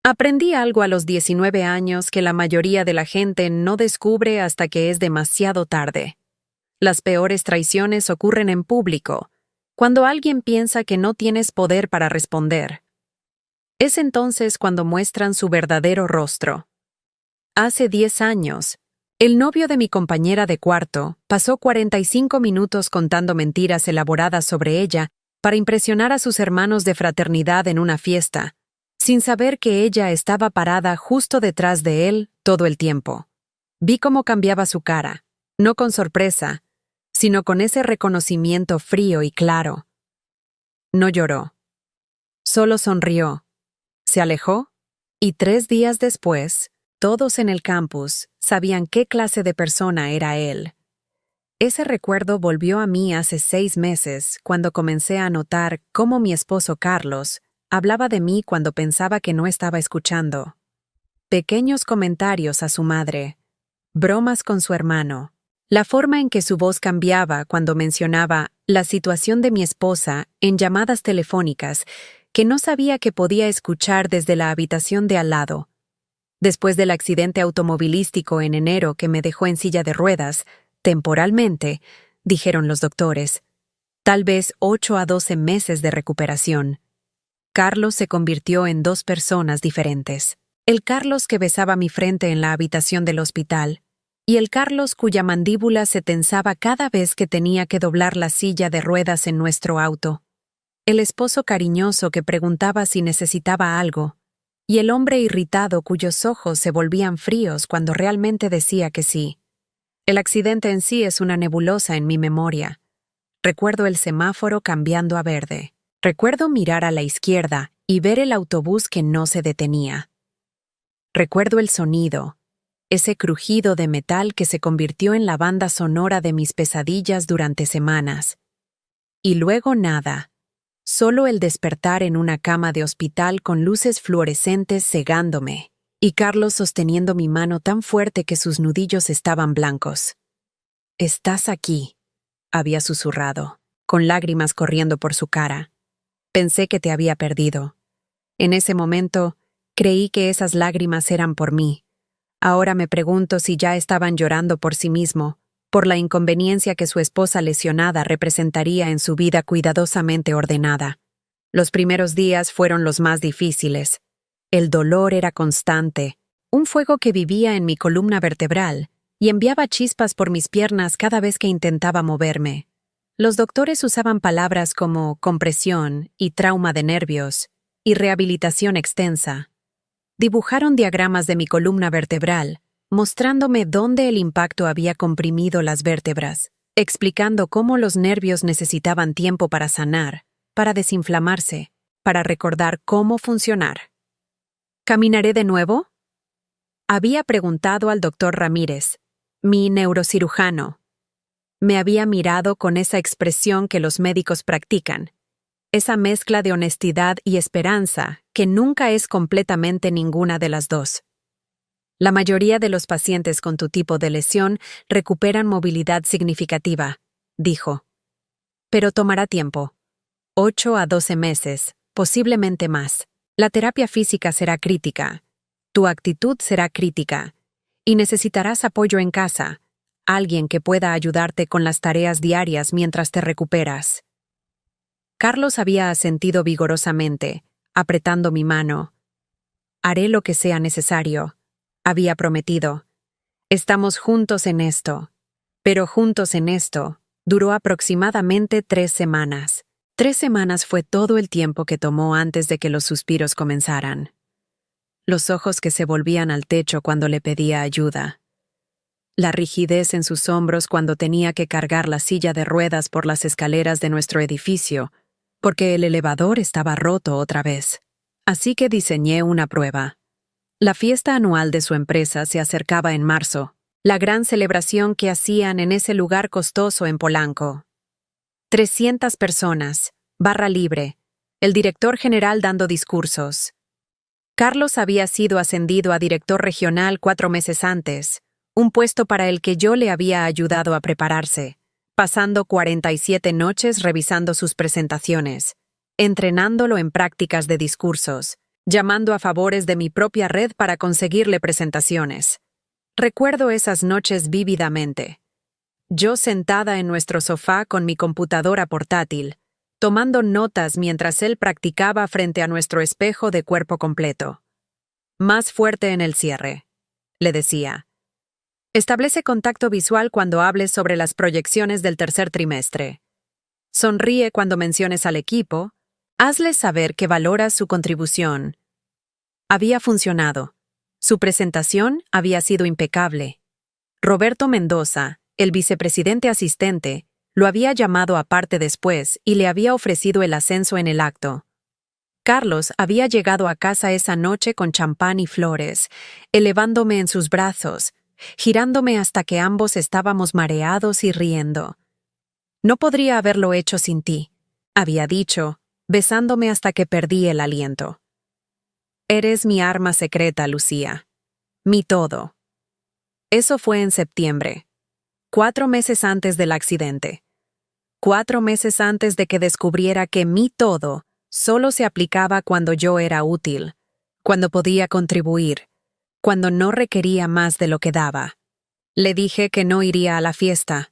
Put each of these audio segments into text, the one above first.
Aprendí algo a los 19 años que la mayoría de la gente no descubre hasta que es demasiado tarde. Las peores traiciones ocurren en público, cuando alguien piensa que no tienes poder para responder. Es entonces cuando muestran su verdadero rostro. Hace 10 años, el novio de mi compañera de cuarto pasó 45 minutos contando mentiras elaboradas sobre ella para impresionar a sus hermanos de fraternidad en una fiesta, sin saber que ella estaba parada justo detrás de él todo el tiempo. Vi cómo cambiaba su cara, no con sorpresa, sino con ese reconocimiento frío y claro. No lloró. Solo sonrió. Se alejó, y 3 días después, todos en el campus sabían qué clase de persona era él. Ese recuerdo volvió a mí hace 6 meses, cuando comencé a notar cómo mi esposo Carlos hablaba de mí cuando pensaba que no estaba escuchando. Pequeños comentarios a su madre, bromas con su hermano, la forma en que su voz cambiaba cuando mencionaba la situación de mi esposa en llamadas telefónicas que no sabía que podía escuchar desde la habitación de al lado. Después del accidente automovilístico en enero que me dejó en silla de ruedas, temporalmente, dijeron los doctores, tal vez 8 a 12 meses de recuperación. Carlos se convirtió en 2 personas diferentes. El Carlos que besaba mi frente en la habitación del hospital, y el Carlos cuya mandíbula se tensaba cada vez que tenía que doblar la silla de ruedas en nuestro auto. El esposo cariñoso que preguntaba si necesitaba algo, y el hombre irritado cuyos ojos se volvían fríos cuando realmente decía que sí. El accidente en sí es una nebulosa en mi memoria. Recuerdo el semáforo cambiando a verde. Recuerdo mirar a la izquierda y ver el autobús que no se detenía. Recuerdo el sonido, ese crujido de metal que se convirtió en la banda sonora de mis pesadillas durante semanas. Y luego nada, solo el despertar en una cama de hospital con luces fluorescentes cegándome, y Carlos sosteniendo mi mano tan fuerte que sus nudillos estaban blancos. «Estás aquí», había susurrado, con lágrimas corriendo por su cara. Pensé que te había perdido. En ese momento, creí que esas lágrimas eran por mí. Ahora me pregunto si ya estaban llorando por sí mismo, por la inconveniencia que su esposa lesionada representaría en su vida cuidadosamente ordenada. Los primeros días fueron los más difíciles. El dolor era constante, un fuego que vivía en mi columna vertebral y enviaba chispas por mis piernas cada vez que intentaba moverme. Los doctores usaban palabras como compresión y trauma de nervios y rehabilitación extensa. Dibujaron diagramas de mi columna vertebral, mostrándome dónde el impacto había comprimido las vértebras, explicando cómo los nervios necesitaban tiempo para sanar, para desinflamarse, para recordar cómo funcionar. ¿Caminaré de nuevo?, había preguntado al doctor Ramírez, mi neurocirujano. Me había mirado con esa expresión que los médicos practican, esa mezcla de honestidad y esperanza que nunca es completamente ninguna de las dos. La mayoría de los pacientes con tu tipo de lesión recuperan movilidad significativa, dijo. Pero tomará tiempo. 8 a 12 meses, posiblemente más. La terapia física será crítica. Tu actitud será crítica. Y necesitarás apoyo en casa. Alguien que pueda ayudarte con las tareas diarias mientras te recuperas. Carlos había asentido vigorosamente, apretando mi mano. Haré lo que sea necesario, había prometido. Estamos juntos en esto. Pero juntos en esto duró aproximadamente 3 semanas. 3 semanas fue todo el tiempo que tomó antes de que los suspiros comenzaran. Los ojos que se volvían al techo cuando le pedía ayuda. La rigidez en sus hombros cuando tenía que cargar la silla de ruedas por las escaleras de nuestro edificio, porque el elevador estaba roto otra vez. Así que diseñé una prueba. La fiesta anual de su empresa se acercaba en marzo, la gran celebración que hacían en ese lugar costoso en Polanco. 300 personas, barra libre, el director general dando discursos. Carlos había sido ascendido a director regional 4 meses antes, un puesto para el que yo le había ayudado a prepararse, pasando 47 noches revisando sus presentaciones, entrenándolo en prácticas de discursos, llamando a favores de mi propia red para conseguirle presentaciones. Recuerdo esas noches vívidamente. Yo sentada en nuestro sofá con mi computadora portátil, tomando notas mientras él practicaba frente a nuestro espejo de cuerpo completo. Más fuerte en el cierre, le decía. Establece contacto visual cuando hables sobre las proyecciones del tercer trimestre. Sonríe cuando menciones al equipo. Hazle saber que valoras su contribución. Había funcionado. Su presentación había sido impecable. Roberto Mendoza, el vicepresidente asistente, lo había llamado aparte después y le había ofrecido el ascenso en el acto. Carlos había llegado a casa esa noche con champán y flores, elevándome en sus brazos, girándome hasta que ambos estábamos mareados y riendo. No podría haberlo hecho sin ti, había dicho, besándome hasta que perdí el aliento. Eres mi arma secreta, Lucía. Mi todo. Eso fue en septiembre, 4 meses antes del accidente. 4 meses antes de que descubriera que mi todo solo se aplicaba cuando yo era útil, cuando podía contribuir, cuando no requería más de lo que daba. Le dije que no iría a la fiesta.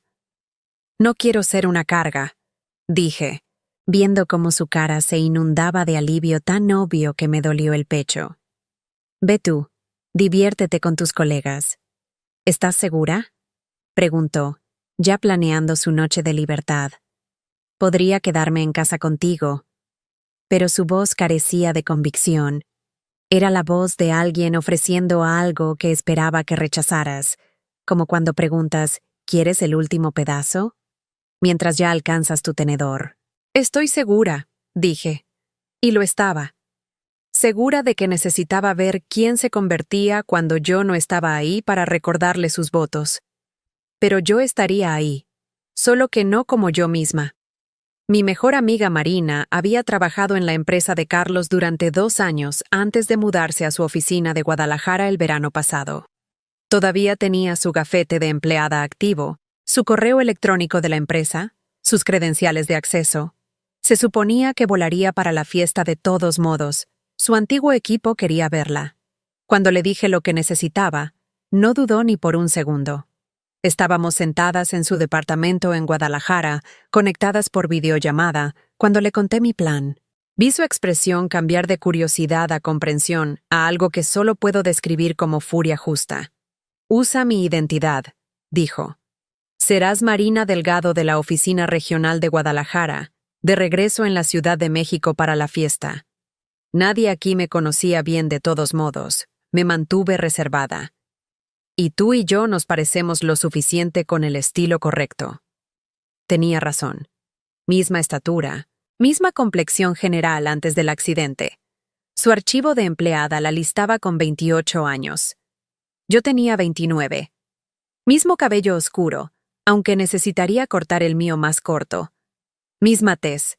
No quiero ser una carga, dije, viendo cómo su cara se inundaba de alivio tan obvio que me dolió el pecho. Ve tú, diviértete con tus colegas. ¿Estás segura?, preguntó, ya planeando su noche de libertad. Podría quedarme en casa contigo. Pero su voz carecía de convicción. Era la voz de alguien ofreciendo algo que esperaba que rechazaras, como cuando preguntas, ¿quieres el último pedazo?, mientras ya alcanzas tu tenedor. Estoy segura, dije. Y lo estaba. Segura de que necesitaba ver quién se convertía cuando yo no estaba ahí para recordarle sus votos. Pero yo estaría ahí, solo que no como yo misma. Mi mejor amiga Marina había trabajado en la empresa de Carlos durante 2 años antes de mudarse a su oficina de Guadalajara el verano pasado. Todavía tenía su gafete de empleada activo, su correo electrónico de la empresa, sus credenciales de acceso. Se suponía que volaría para la fiesta de todos modos. Su antiguo equipo quería verla. Cuando le dije lo que necesitaba, no dudó ni por un segundo. Estábamos sentadas en su departamento en Guadalajara, conectadas por videollamada, cuando le conté mi plan. Vi su expresión cambiar de curiosidad a comprensión, a algo que solo puedo describir como furia justa. Usa mi identidad, dijo. Serás Marina Delgado de la Oficina Regional de Guadalajara, de regreso en la Ciudad de México para la fiesta. Nadie aquí me conocía bien de todos modos. Me mantuve reservada. Y tú y yo nos parecemos lo suficiente con el estilo correcto. Tenía razón. Misma estatura, misma complexión general antes del accidente. Su archivo de empleada la listaba con 28 años. Yo tenía 29. Mismo cabello oscuro, aunque necesitaría cortar el mío más corto. Misma tez.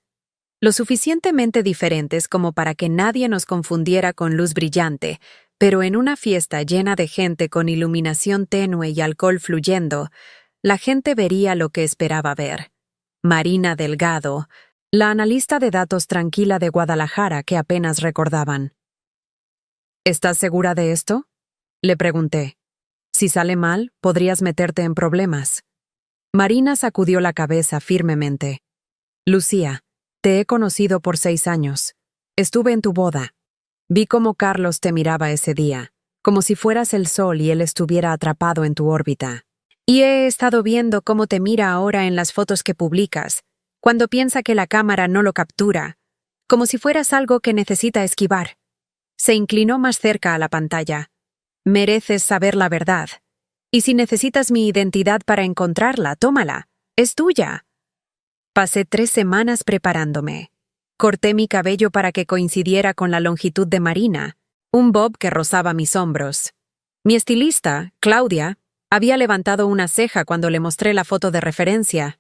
Lo suficientemente diferentes como para que nadie nos confundiera con luz brillante, pero en una fiesta llena de gente con iluminación tenue y alcohol fluyendo, la gente vería lo que esperaba ver. Marina Delgado, la analista de datos tranquila de Guadalajara que apenas recordaban. ¿Estás segura de esto?, le pregunté. Si sale mal, podrías meterte en problemas. Marina sacudió la cabeza firmemente. Lucía, te he conocido por 6 años. Estuve en tu boda. Vi cómo Carlos te miraba ese día, como si fueras el sol y él estuviera atrapado en tu órbita. Y he estado viendo cómo te mira ahora en las fotos que publicas, cuando piensa que la cámara no lo captura, como si fueras algo que necesita esquivar. Se inclinó más cerca a la pantalla. Mereces saber la verdad. Y si necesitas mi identidad para encontrarla, tómala. Es tuya. Pasé 3 semanas preparándome. Corté mi cabello para que coincidiera con la longitud de Marina, un bob que rozaba mis hombros. Mi estilista, Claudia, había levantado una ceja cuando le mostré la foto de referencia.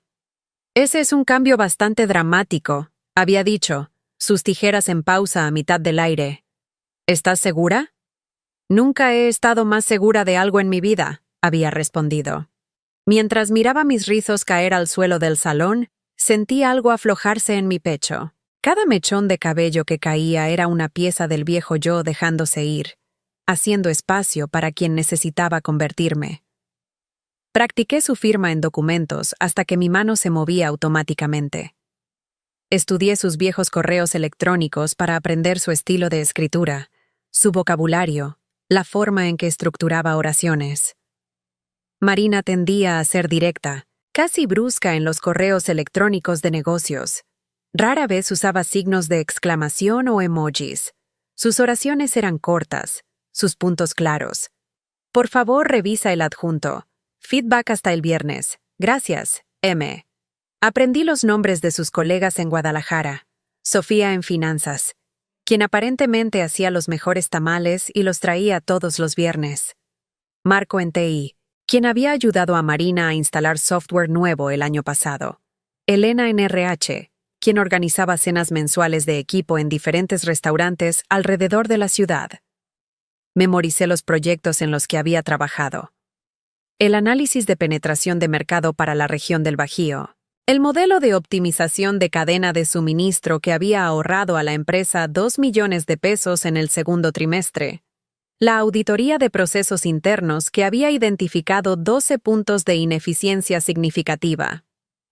Ese es un cambio bastante dramático, había dicho, sus tijeras en pausa a mitad del aire. ¿Estás segura? Nunca he estado más segura de algo en mi vida, había respondido. Mientras miraba mis rizos caer al suelo del salón, sentí algo aflojarse en mi pecho. Cada mechón de cabello que caía era una pieza del viejo yo dejándose ir, haciendo espacio para quien necesitaba convertirme. Practiqué su firma en documentos hasta que mi mano se movía automáticamente. Estudié sus viejos correos electrónicos para aprender su estilo de escritura, su vocabulario, la forma en que estructuraba oraciones. Marina tendía a ser directa, casi brusca en los correos electrónicos de negocios. Rara vez usaba signos de exclamación o emojis. Sus oraciones eran cortas, sus puntos claros. Por favor, revisa el adjunto. Feedback hasta el viernes. Gracias, M. Aprendí los nombres de sus colegas en Guadalajara. Sofía en finanzas, quien aparentemente hacía los mejores tamales y los traía todos los viernes. Marco en TI, quien había ayudado a Marina a instalar software nuevo el año pasado. Elena en RH, quien organizaba cenas mensuales de equipo en diferentes restaurantes alrededor de la ciudad. Memoricé los proyectos en los que había trabajado. El análisis de penetración de mercado para la región del Bajío. El modelo de optimización de cadena de suministro que había ahorrado a la empresa 2 millones de pesos en el segundo trimestre. La auditoría de procesos internos que había identificado 12 puntos de ineficiencia significativa.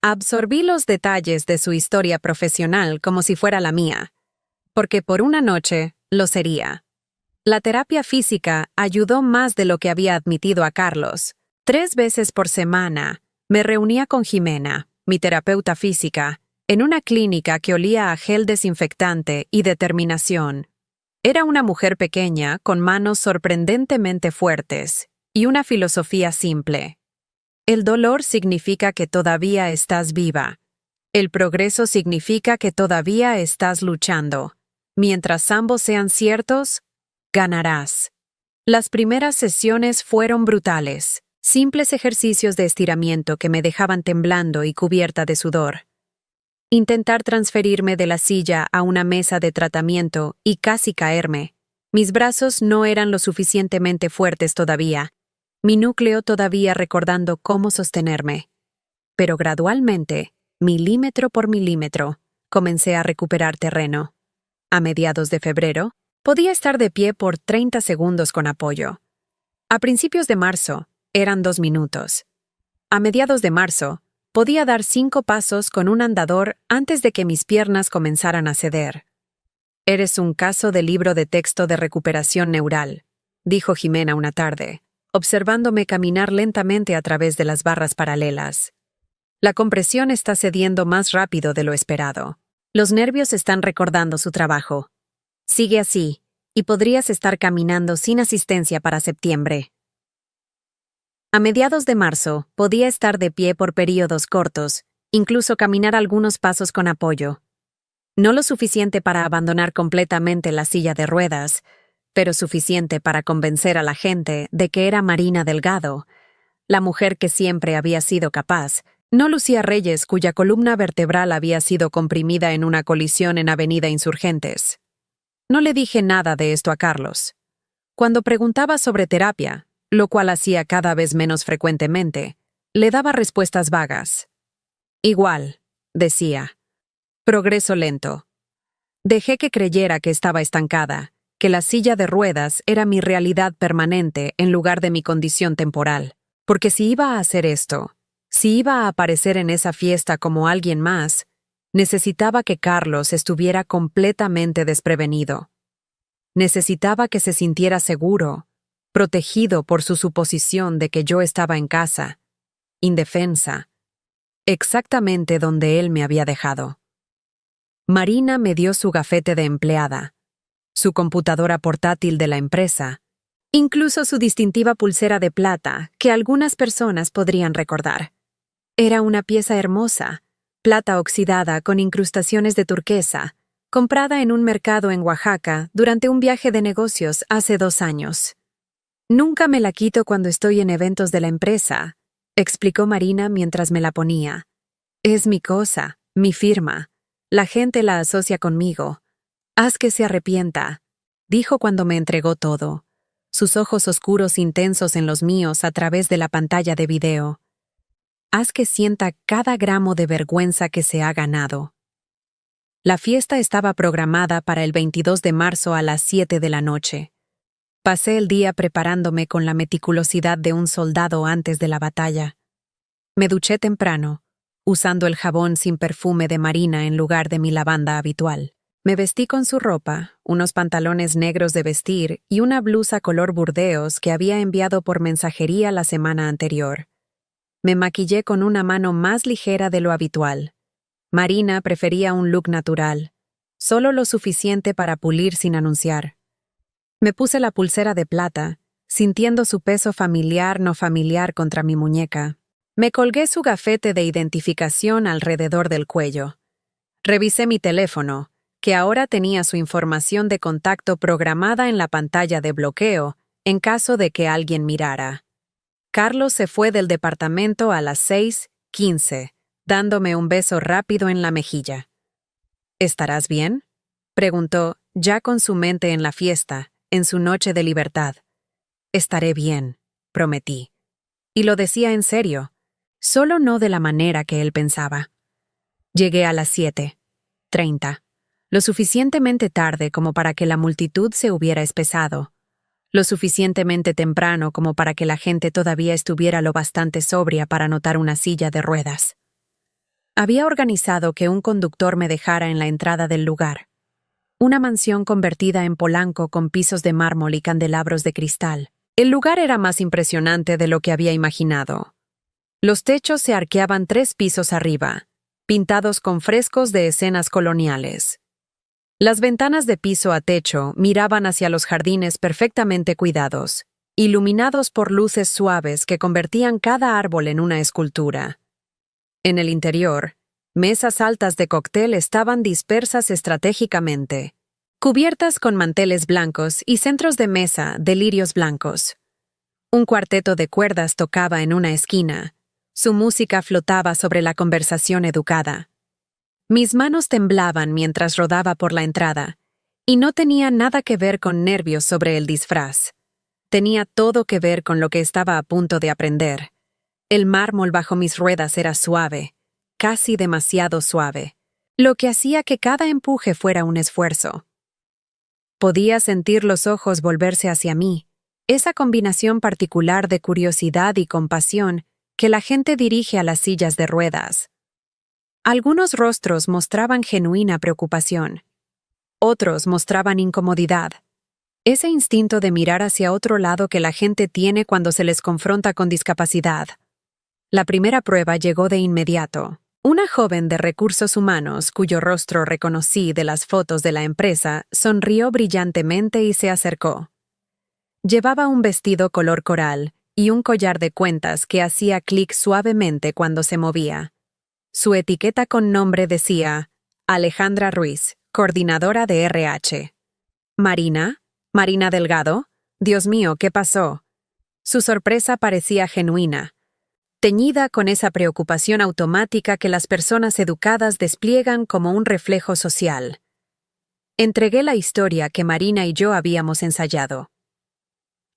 Absorbí los detalles de su historia profesional como si fuera la mía, porque por una noche lo sería. La terapia física ayudó más de lo que había admitido a Carlos. 3 veces por semana me reunía con Jimena, mi terapeuta física, en una clínica que olía a gel desinfectante y determinación. Era una mujer pequeña, con manos sorprendentemente fuertes, y una filosofía simple. El dolor significa que todavía estás viva. El progreso significa que todavía estás luchando. Mientras ambos sean ciertos, ganarás. Las primeras sesiones fueron brutales. Simples ejercicios de estiramiento que me dejaban temblando y cubierta de sudor. Intentar transferirme de la silla a una mesa de tratamiento y casi caerme. Mis brazos no eran lo suficientemente fuertes todavía, mi núcleo todavía recordando cómo sostenerme. Pero gradualmente, milímetro por milímetro, comencé a recuperar terreno. A mediados de febrero, podía estar de pie por 30 segundos con apoyo. A principios de marzo, eran 2 minutos. A mediados de marzo, podía dar 5 pasos con un andador antes de que mis piernas comenzaran a ceder. Eres un caso de libro de texto de recuperación neural, dijo Jimena una tarde, observándome caminar lentamente a través de las barras paralelas. La compresión está cediendo más rápido de lo esperado. Los nervios están recordando su trabajo. Sigue así, y podrías estar caminando sin asistencia para septiembre. A mediados de marzo, podía estar de pie por períodos cortos, incluso caminar algunos pasos con apoyo. No lo suficiente para abandonar completamente la silla de ruedas, pero suficiente para convencer a la gente de que era Marina Delgado, la mujer que siempre había sido capaz, no Lucía Reyes, cuya columna vertebral había sido comprimida en una colisión en Avenida Insurgentes. No le dije nada de esto a Carlos. Cuando preguntaba sobre terapia, lo cual hacía cada vez menos frecuentemente, le daba respuestas vagas. Igual, decía. Progreso lento. Dejé que creyera que estaba estancada, que la silla de ruedas era mi realidad permanente en lugar de mi condición temporal. Porque si iba a hacer esto, si iba a aparecer en esa fiesta como alguien más, necesitaba que Carlos estuviera completamente desprevenido. Necesitaba que se sintiera seguro, protegido por su suposición de que yo estaba en casa, indefensa, exactamente donde él me había dejado. Marina me dio su gafete de empleada, su computadora portátil de la empresa, incluso su distintiva pulsera de plata que algunas personas podrían recordar. Era una pieza hermosa, plata oxidada con incrustaciones de turquesa, comprada en un mercado en Oaxaca durante un viaje de negocios hace 2 años. Nunca me la quito cuando estoy en eventos de la empresa, explicó Marina mientras me la ponía. Es mi cosa, mi firma. La gente la asocia conmigo. Haz que se arrepienta, dijo cuando me entregó todo, sus ojos oscuros intensos en los míos a través de la pantalla de video. Haz que sienta cada gramo de vergüenza que se ha ganado. La fiesta estaba programada para el 22 de marzo a las 7 de la noche. Pasé el día preparándome con la meticulosidad de un soldado antes de la batalla. Me duché temprano, usando el jabón sin perfume de Marina en lugar de mi lavanda habitual. Me vestí con su ropa, unos pantalones negros de vestir y una blusa color burdeos que había enviado por mensajería la semana anterior. Me maquillé con una mano más ligera de lo habitual. Marina prefería un look natural, solo lo suficiente para pulir sin anunciar. Me puse la pulsera de plata, sintiendo su peso familiar no familiar contra mi muñeca. Me colgué su gafete de identificación alrededor del cuello. Revisé mi teléfono, que ahora tenía su información de contacto programada en la pantalla de bloqueo en caso de que alguien mirara. Carlos se fue del departamento a las 6:15, dándome un beso rápido en la mejilla. ¿Estarás bien?, preguntó, ya con su mente en la fiesta, en su noche de libertad. Estaré bien, prometí. Y lo decía en serio, solo no de la manera que él pensaba. Llegué a las 7:30, lo suficientemente tarde como para que la multitud se hubiera espesado, lo suficientemente temprano como para que la gente todavía estuviera lo bastante sobria para notar una silla de ruedas. Había organizado que un conductor me dejara en la entrada del lugar. Una mansión convertida en Polanco con pisos de mármol y candelabros de cristal. El lugar era más impresionante de lo que había imaginado. Los techos se arqueaban 3 pisos arriba, pintados con frescos de escenas coloniales. Las ventanas de piso a techo miraban hacia los jardines perfectamente cuidados, iluminados por luces suaves que convertían cada árbol en una escultura. En el interior, mesas altas de cóctel estaban dispersas estratégicamente, cubiertas con manteles blancos y centros de mesa de lirios blancos. Un cuarteto de cuerdas tocaba en una esquina. Su música flotaba sobre la conversación educada. Mis manos temblaban mientras rodaba por la entrada, y no tenía nada que ver con nervios sobre el disfraz. Tenía todo que ver con lo que estaba a punto de aprender. El mármol bajo mis ruedas era suave, casi demasiado suave, lo que hacía que cada empuje fuera un esfuerzo. Podía sentir los ojos volverse hacia mí, esa combinación particular de curiosidad y compasión que la gente dirige a las sillas de ruedas. Algunos rostros mostraban genuina preocupación. Otros mostraban incomodidad. Ese instinto de mirar hacia otro lado que la gente tiene cuando se les confronta con discapacidad. La primera prueba llegó de inmediato. Una joven de recursos humanos, cuyo rostro reconocí de las fotos de la empresa, sonrió brillantemente y se acercó. Llevaba un vestido color coral y un collar de cuentas que hacía clic suavemente cuando se movía. Su etiqueta con nombre decía Alejandra Ruiz, coordinadora de RH. ¿Marina? ¿Marina Delgado? Dios mío, ¿qué pasó? Su sorpresa parecía genuina, teñida con esa preocupación automática que las personas educadas despliegan como un reflejo social. Entregué la historia que Marina y yo habíamos ensayado.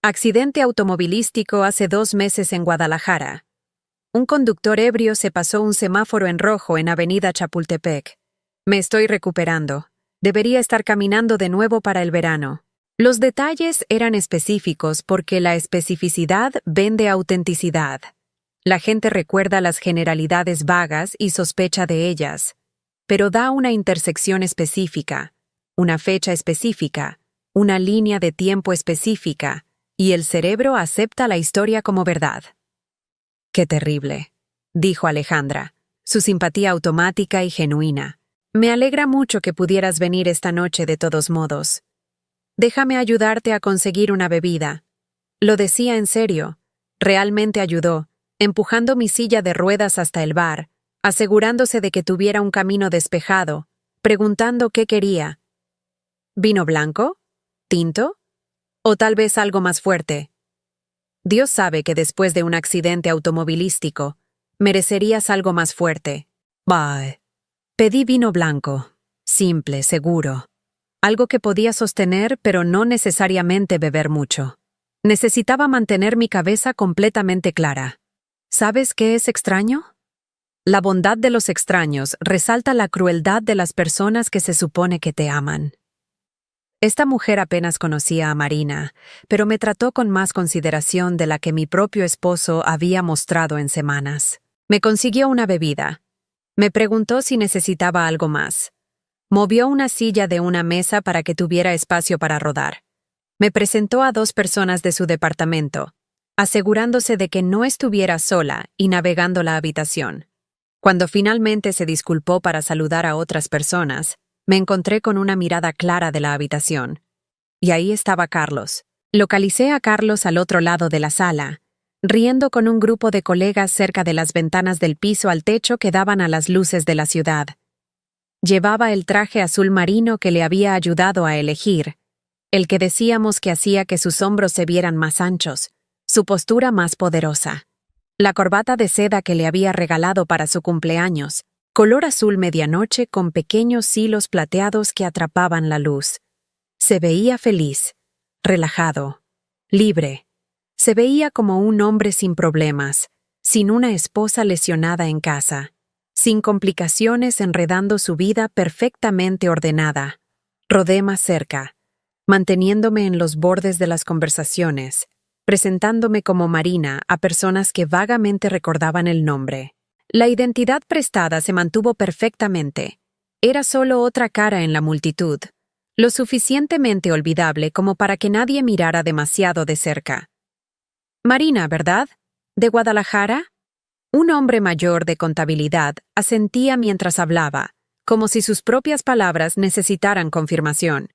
Accidente automovilístico hace 2 meses en Guadalajara. Un conductor ebrio se pasó un semáforo en rojo en Avenida Chapultepec. Me estoy recuperando. Debería estar caminando de nuevo para el verano. Los detalles eran específicos porque la especificidad vende autenticidad. La gente recuerda las generalidades vagas y sospecha de ellas, pero da una intersección específica, una fecha específica, una línea de tiempo específica, y el cerebro acepta la historia como verdad. «Qué terrible», dijo Alejandra, su simpatía automática y genuina. «Me alegra mucho que pudieras venir esta noche de todos modos. Déjame ayudarte a conseguir una bebida». Lo decía en serio. Realmente ayudó, empujando mi silla de ruedas hasta el bar, asegurándose de que tuviera un camino despejado, preguntando qué quería. ¿Vino blanco? ¿Tinto? ¿O tal vez algo más fuerte? Dios sabe que después de un accidente automovilístico, merecerías algo más fuerte. Bah. Pedí vino blanco, simple, seguro. Algo que podía sostener, pero no necesariamente beber mucho. Necesitaba mantener mi cabeza completamente clara. ¿Sabes qué es extraño? La bondad de los extraños resalta la crueldad de las personas que se supone que te aman. Esta mujer apenas conocía a Marina, pero me trató con más consideración de la que mi propio esposo había mostrado en semanas. Me consiguió una bebida. Me preguntó si necesitaba algo más. Movió una silla de una mesa para que tuviera espacio para rodar. Me presentó a 2 personas de su departamento, asegurándose de que no estuviera sola y navegando la habitación. Cuando finalmente se disculpó para saludar a otras personas, me encontré con una mirada clara de la habitación. Y ahí estaba Carlos. Localicé a Carlos al otro lado de la sala, riendo con un grupo de colegas cerca de las ventanas del piso al techo que daban a las luces de la ciudad. Llevaba el traje azul marino que le había ayudado a elegir, el que decíamos que hacía que sus hombros se vieran más anchos, su postura más poderosa. La corbata de seda que le había regalado para su cumpleaños, color azul medianoche con pequeños hilos plateados que atrapaban la luz. Se veía feliz, relajado, libre. Se veía como un hombre sin problemas, sin una esposa lesionada en casa, sin complicaciones enredando su vida perfectamente ordenada. Rodé más cerca, manteniéndome en los bordes de las conversaciones, presentándome como Marina a personas que vagamente recordaban el nombre. La identidad prestada se mantuvo perfectamente. Era solo otra cara en la multitud, lo suficientemente olvidable como para que nadie mirara demasiado de cerca. Marina, ¿verdad? ¿De Guadalajara? Un hombre mayor de contabilidad asentía mientras hablaba, como si sus propias palabras necesitaran confirmación.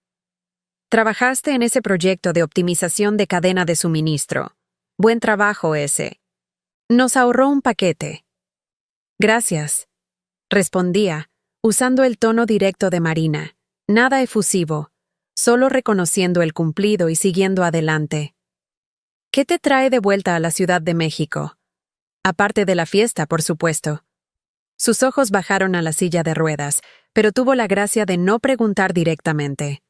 Trabajaste en ese proyecto de optimización de cadena de suministro. Buen trabajo ese. Nos ahorró un paquete. Gracias, respondía, usando el tono directo de Marina, nada efusivo, solo reconociendo el cumplido y siguiendo adelante. ¿Qué te trae de vuelta a la Ciudad de México? Aparte de la fiesta, por supuesto. Sus ojos bajaron a la silla de ruedas, pero tuvo la gracia de no preguntar directamente.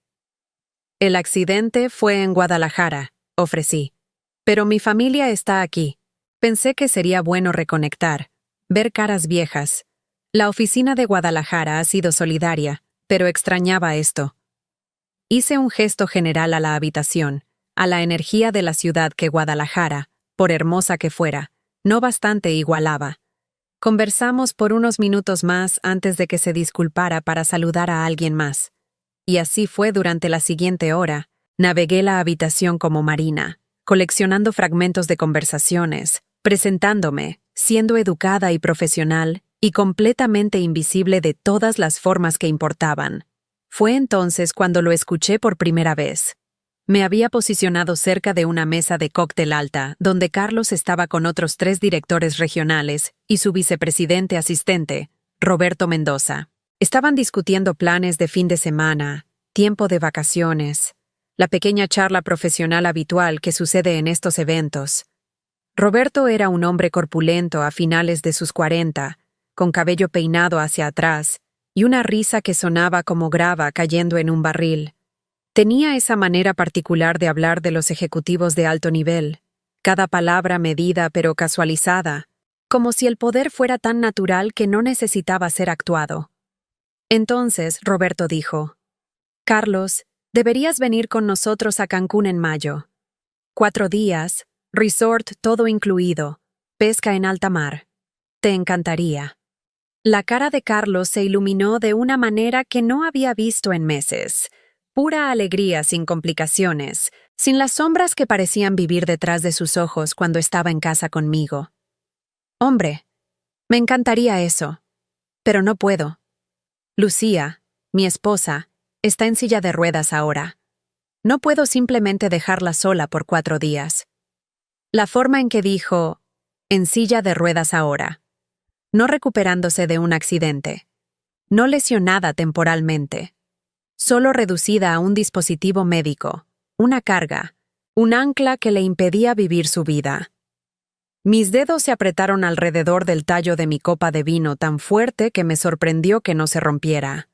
El accidente fue en Guadalajara, ofrecí. Pero mi familia está aquí. Pensé que sería bueno reconectar, ver caras viejas. La oficina de Guadalajara ha sido solidaria, pero extrañaba esto. Hice un gesto general a la habitación, a la energía de la ciudad que Guadalajara, por hermosa que fuera, no bastante igualaba. Conversamos por unos minutos más antes de que se disculpara para saludar a alguien más. Y así fue durante la siguiente hora. Navegué la habitación como Marina, coleccionando fragmentos de conversaciones, presentándome, siendo educada y profesional, y completamente invisible de todas las formas que importaban. Fue entonces cuando lo escuché por primera vez. Me había posicionado cerca de una mesa de cóctel alta, donde Carlos estaba con otros 3 directores regionales y su vicepresidente asistente, Roberto Mendoza. Estaban discutiendo planes de fin de semana, tiempo de vacaciones, la pequeña charla profesional habitual que sucede en estos eventos. Roberto era un hombre corpulento a finales de sus 40, con cabello peinado hacia atrás y una risa que sonaba como grava cayendo en un barril. Tenía esa manera particular de hablar de los ejecutivos de alto nivel, cada palabra medida pero casualizada, como si el poder fuera tan natural que no necesitaba ser actuado. Entonces Roberto dijo: «Carlos, deberías venir con nosotros a Cancún en mayo. 4 días, resort todo incluido, pesca en alta mar. Te encantaría». La cara de Carlos se iluminó de una manera que no había visto en meses. Pura alegría sin complicaciones, sin las sombras que parecían vivir detrás de sus ojos cuando estaba en casa conmigo. «Hombre, me encantaría eso, pero no puedo. Lucía, mi esposa, está en silla de ruedas ahora. No puedo simplemente dejarla sola por 4 días». La forma en que dijo, en silla de ruedas ahora, no recuperándose de un accidente, no lesionada temporalmente, solo reducida a un dispositivo médico, una carga, un ancla que le impedía vivir su vida. Mis dedos se apretaron alrededor del tallo de mi copa de vino tan fuerte que me sorprendió que no se rompiera.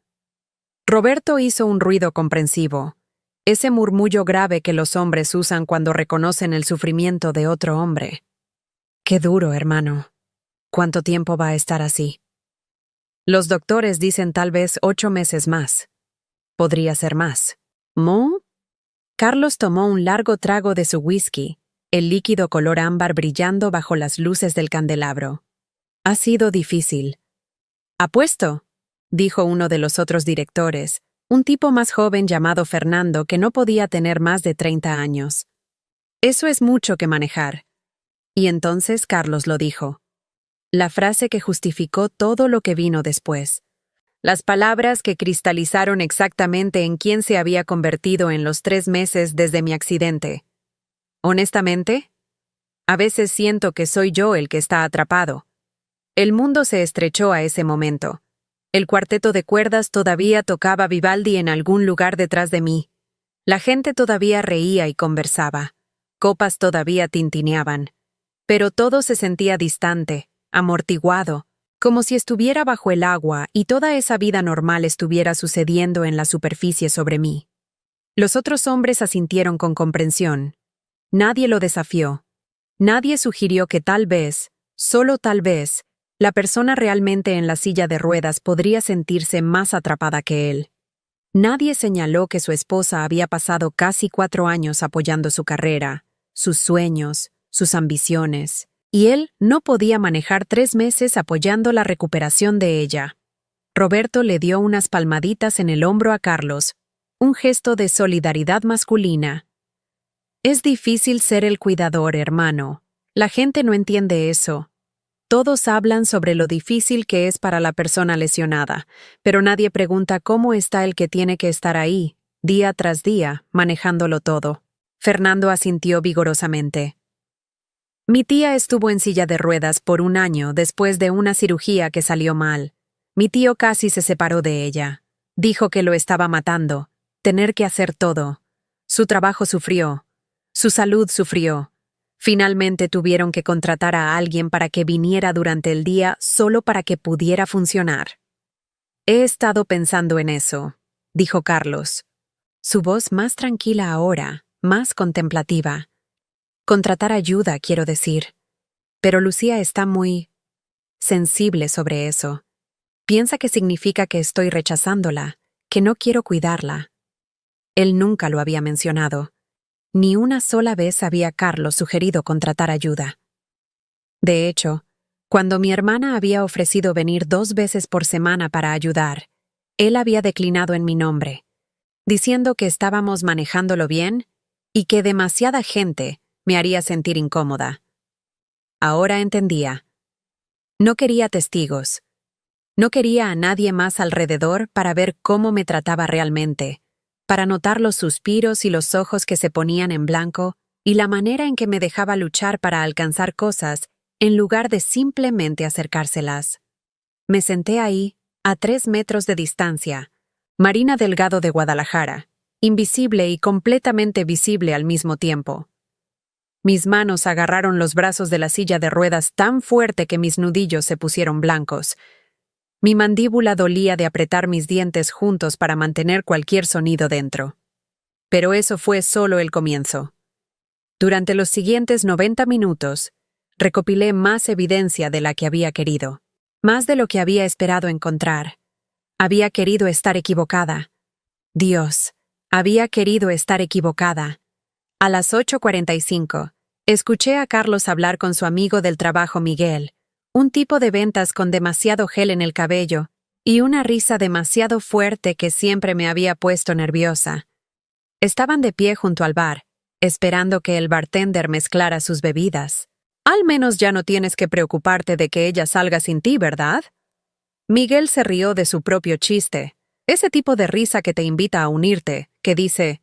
Roberto hizo un ruido comprensivo, ese murmullo grave que los hombres usan cuando reconocen el sufrimiento de otro hombre. «Qué duro, hermano». ¿Cuánto tiempo va a estar así? Los doctores dicen tal vez 8 meses más. Podría ser más. ¿Mo? Carlos tomó un largo trago de su whisky, el líquido color ámbar brillando bajo las luces del candelabro. Ha sido difícil. Apuesto, dijo uno de los otros directores, un tipo más joven llamado Fernando que no podía tener más de 30 años. Eso es mucho que manejar. Y entonces Carlos lo dijo. La frase que justificó todo lo que vino después. Las palabras que cristalizaron exactamente en quién se había convertido en los 3 meses desde mi accidente. Honestamente, a veces siento que soy yo el que está atrapado. El mundo se estrechó a ese momento. El cuarteto de cuerdas todavía tocaba Vivaldi en algún lugar detrás de mí. La gente todavía reía y conversaba. Copas todavía tintineaban. Pero todo se sentía distante, amortiguado, como si estuviera bajo el agua y toda esa vida normal estuviera sucediendo en la superficie sobre mí. Los otros hombres asintieron con comprensión. Nadie lo desafió. Nadie sugirió que tal vez, solo tal vez, la persona realmente en la silla de ruedas podría sentirse más atrapada que él. Nadie señaló que su esposa había pasado casi 4 años apoyando su carrera, sus sueños, sus ambiciones, y él no podía manejar 3 meses apoyando la recuperación de ella. Roberto le dio unas palmaditas en el hombro a Carlos, un gesto de solidaridad masculina. Es difícil ser el cuidador, hermano. La gente no entiende eso. Todos hablan sobre lo difícil que es para la persona lesionada, pero nadie pregunta cómo está el que tiene que estar ahí, día tras día, manejándolo todo. Fernando asintió vigorosamente. Mi tía estuvo en silla de ruedas por 1 año después de una cirugía que salió mal. Mi tío casi se separó de ella. Dijo que lo estaba matando. Tener que hacer todo. Su trabajo sufrió. Su salud sufrió. Finalmente tuvieron que contratar a alguien para que viniera durante el día solo para que pudiera funcionar. He estado pensando en eso, dijo Carlos. Su voz más tranquila ahora, más contemplativa. Contratar ayuda, quiero decir. Pero Lucía está muy sensible sobre eso. Piensa que significa que estoy rechazándola, que no quiero cuidarla. Él nunca lo había mencionado. Ni una sola vez había Carlos sugerido contratar ayuda. De hecho, cuando mi hermana había ofrecido venir 2 veces por semana para ayudar, él había declinado en mi nombre, diciendo que estábamos manejándolo bien y que demasiada gente me haría sentir incómoda. Ahora entendía. No quería testigos. No quería a nadie más alrededor para ver cómo me trataba realmente, para notar los suspiros y los ojos que se ponían en blanco y la manera en que me dejaba luchar para alcanzar cosas en lugar de simplemente acercárselas. Me senté ahí, a 3 metros de distancia, Marina Delgado de Guadalajara, invisible y completamente visible al mismo tiempo. Mis manos agarraron los brazos de la silla de ruedas tan fuerte que mis nudillos se pusieron blancos. Mi mandíbula dolía de apretar mis dientes juntos para mantener cualquier sonido dentro. Pero eso fue solo el comienzo. Durante los siguientes 90 minutos, recopilé más evidencia de la que había querido, más de lo que había esperado encontrar. Había querido estar equivocada. Dios, había querido estar equivocada. A las 8:45, escuché a Carlos hablar con su amigo del trabajo Miguel, un tipo de ventas con demasiado gel en el cabello y una risa demasiado fuerte que siempre me había puesto nerviosa. Estaban de pie junto al bar, esperando que el bartender mezclara sus bebidas. Al menos ya no tienes que preocuparte de que ella salga sin ti, ¿verdad? Miguel se rió de su propio chiste, ese tipo de risa que te invita a unirte, que dice,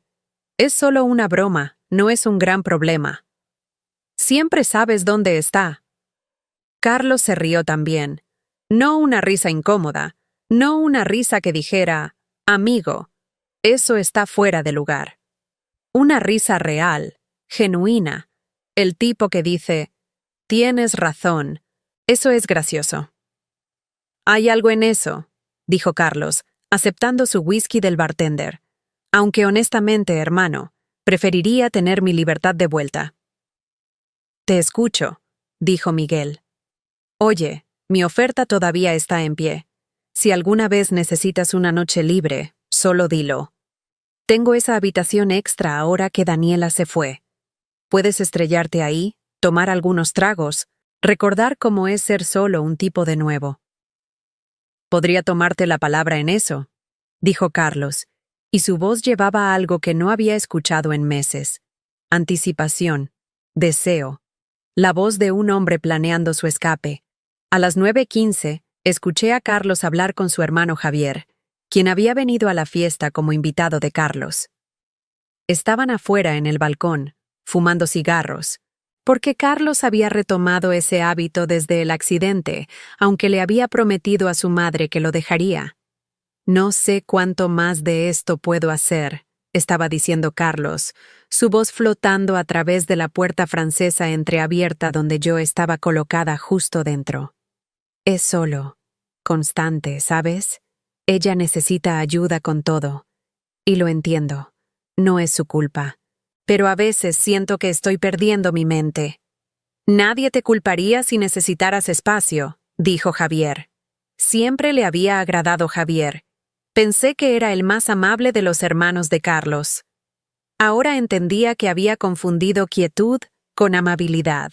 es solo una broma, no es un gran problema. Siempre sabes dónde está. Carlos se rió también. No una risa incómoda, no una risa que dijera, amigo, eso está fuera de lugar. Una risa real, genuina, el tipo que dice, tienes razón, eso es gracioso. Hay algo en eso, dijo Carlos, aceptando su whisky del bartender. Aunque honestamente, hermano, preferiría tener mi libertad de vuelta. Te escucho, dijo Miguel. Oye, mi oferta todavía está en pie. Si alguna vez necesitas una noche libre, solo dilo. Tengo esa habitación extra ahora que Daniela se fue. Puedes estrellarte ahí, tomar algunos tragos, recordar cómo es ser solo un tipo de nuevo. Podría tomarte la palabra en eso, dijo Carlos, y su voz llevaba algo que no había escuchado en meses. Anticipación, deseo, la voz de un hombre planeando su escape. A las 9:15, escuché a Carlos hablar con su hermano Javier, quien había venido a la fiesta como invitado de Carlos. Estaban afuera en el balcón, fumando cigarros, porque Carlos había retomado ese hábito desde el accidente, aunque le había prometido a su madre que lo dejaría. No sé cuánto más de esto puedo hacer, estaba diciendo Carlos, su voz flotando a través de la puerta francesa entreabierta donde yo estaba colocada justo dentro. Es solo, constante, ¿sabes? Ella necesita ayuda con todo. Y lo entiendo. No es su culpa. Pero a veces siento que estoy perdiendo mi mente. Nadie te culparía si necesitaras espacio, dijo Javier. Siempre le había agradado Javier. Pensé que era el más amable de los hermanos de Carlos. Ahora entendía que había confundido quietud con amabilidad.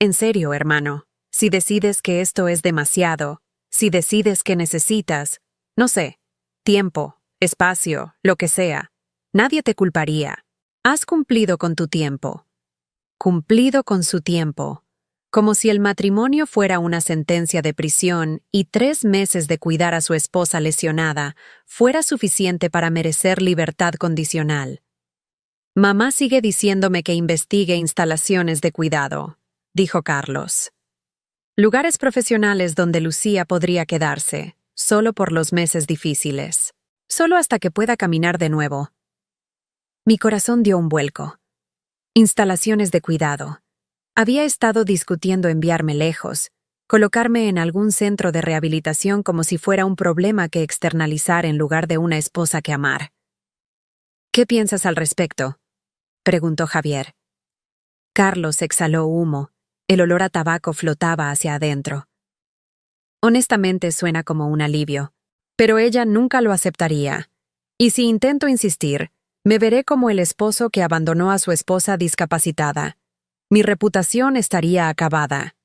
En serio, hermano, si decides que esto es demasiado, si decides que necesitas, no sé, tiempo, espacio, lo que sea, nadie te culparía. Has cumplido con tu tiempo. Cumplido con su tiempo. Como si el matrimonio fuera una sentencia de prisión y 3 meses de cuidar a su esposa lesionada fuera suficiente para merecer libertad condicional. Mamá sigue diciéndome que investigue instalaciones de cuidado, dijo Carlos. Lugares profesionales donde Lucía podría quedarse, solo por los meses difíciles. Solo hasta que pueda caminar de nuevo. Mi corazón dio un vuelco. Instalaciones de cuidado. Había estado discutiendo enviarme lejos, colocarme en algún centro de rehabilitación como si fuera un problema que externalizar en lugar de una esposa que amar. ¿Qué piensas al respecto?, preguntó Javier. Carlos exhaló humo. El olor a tabaco flotaba hacia adentro. Honestamente suena como un alivio, pero ella nunca lo aceptaría. Y si intento insistir, me veré como el esposo que abandonó a su esposa discapacitada. Mi reputación estaría acabada.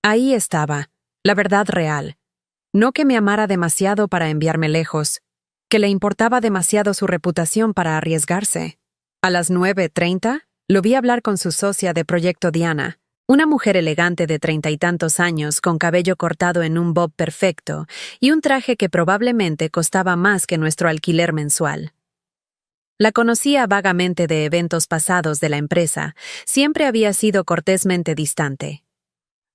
Ahí estaba, la verdad real. No que me amara demasiado para enviarme lejos, que le importaba demasiado su reputación para arriesgarse. A las 9:30, lo vi hablar con su socia de Proyecto Diana, una mujer elegante de 30 y tantos años con cabello cortado en un bob perfecto y un traje que probablemente costaba más que nuestro alquiler mensual. La conocía vagamente de eventos pasados de la empresa, siempre había sido cortésmente distante.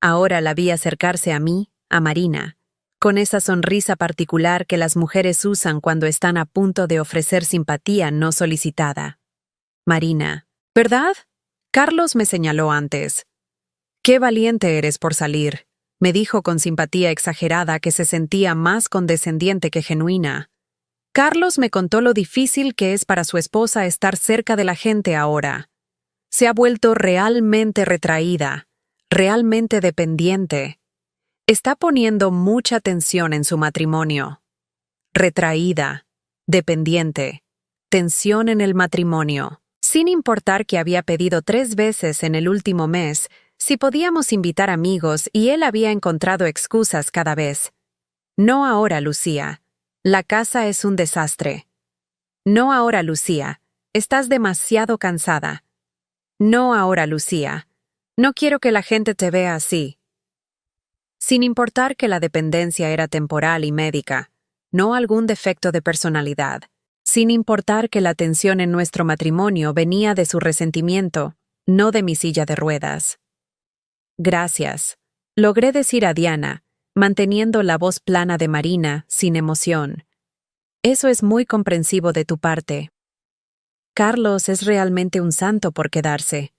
Ahora la vi acercarse a mí, a Marina, con esa sonrisa particular que las mujeres usan cuando están a punto de ofrecer simpatía no solicitada. Marina, ¿verdad? Carlos me señaló antes. Qué valiente eres por salir, me dijo con simpatía exagerada que se sentía más condescendiente que genuina. Carlos me contó lo difícil que es para su esposa estar cerca de la gente ahora. Se ha vuelto realmente retraída, realmente dependiente. Está poniendo mucha tensión en su matrimonio. Retraída, dependiente, tensión en el matrimonio. Sin importar que había pedido 3 veces en el último mes si podíamos invitar amigos y él había encontrado excusas cada vez. No ahora, Lucía. La casa es un desastre. No ahora, Lucía. Estás demasiado cansada. No ahora, Lucía. No quiero que la gente te vea así. Sin importar que la dependencia era temporal y médica, no algún defecto de personalidad. Sin importar que la tensión en nuestro matrimonio venía de su resentimiento, no de mi silla de ruedas. Gracias, logré decir a Diana, manteniendo la voz plana de Marina, sin emoción. Eso es muy comprensivo de tu parte. Carlos es realmente un santo por quedarse,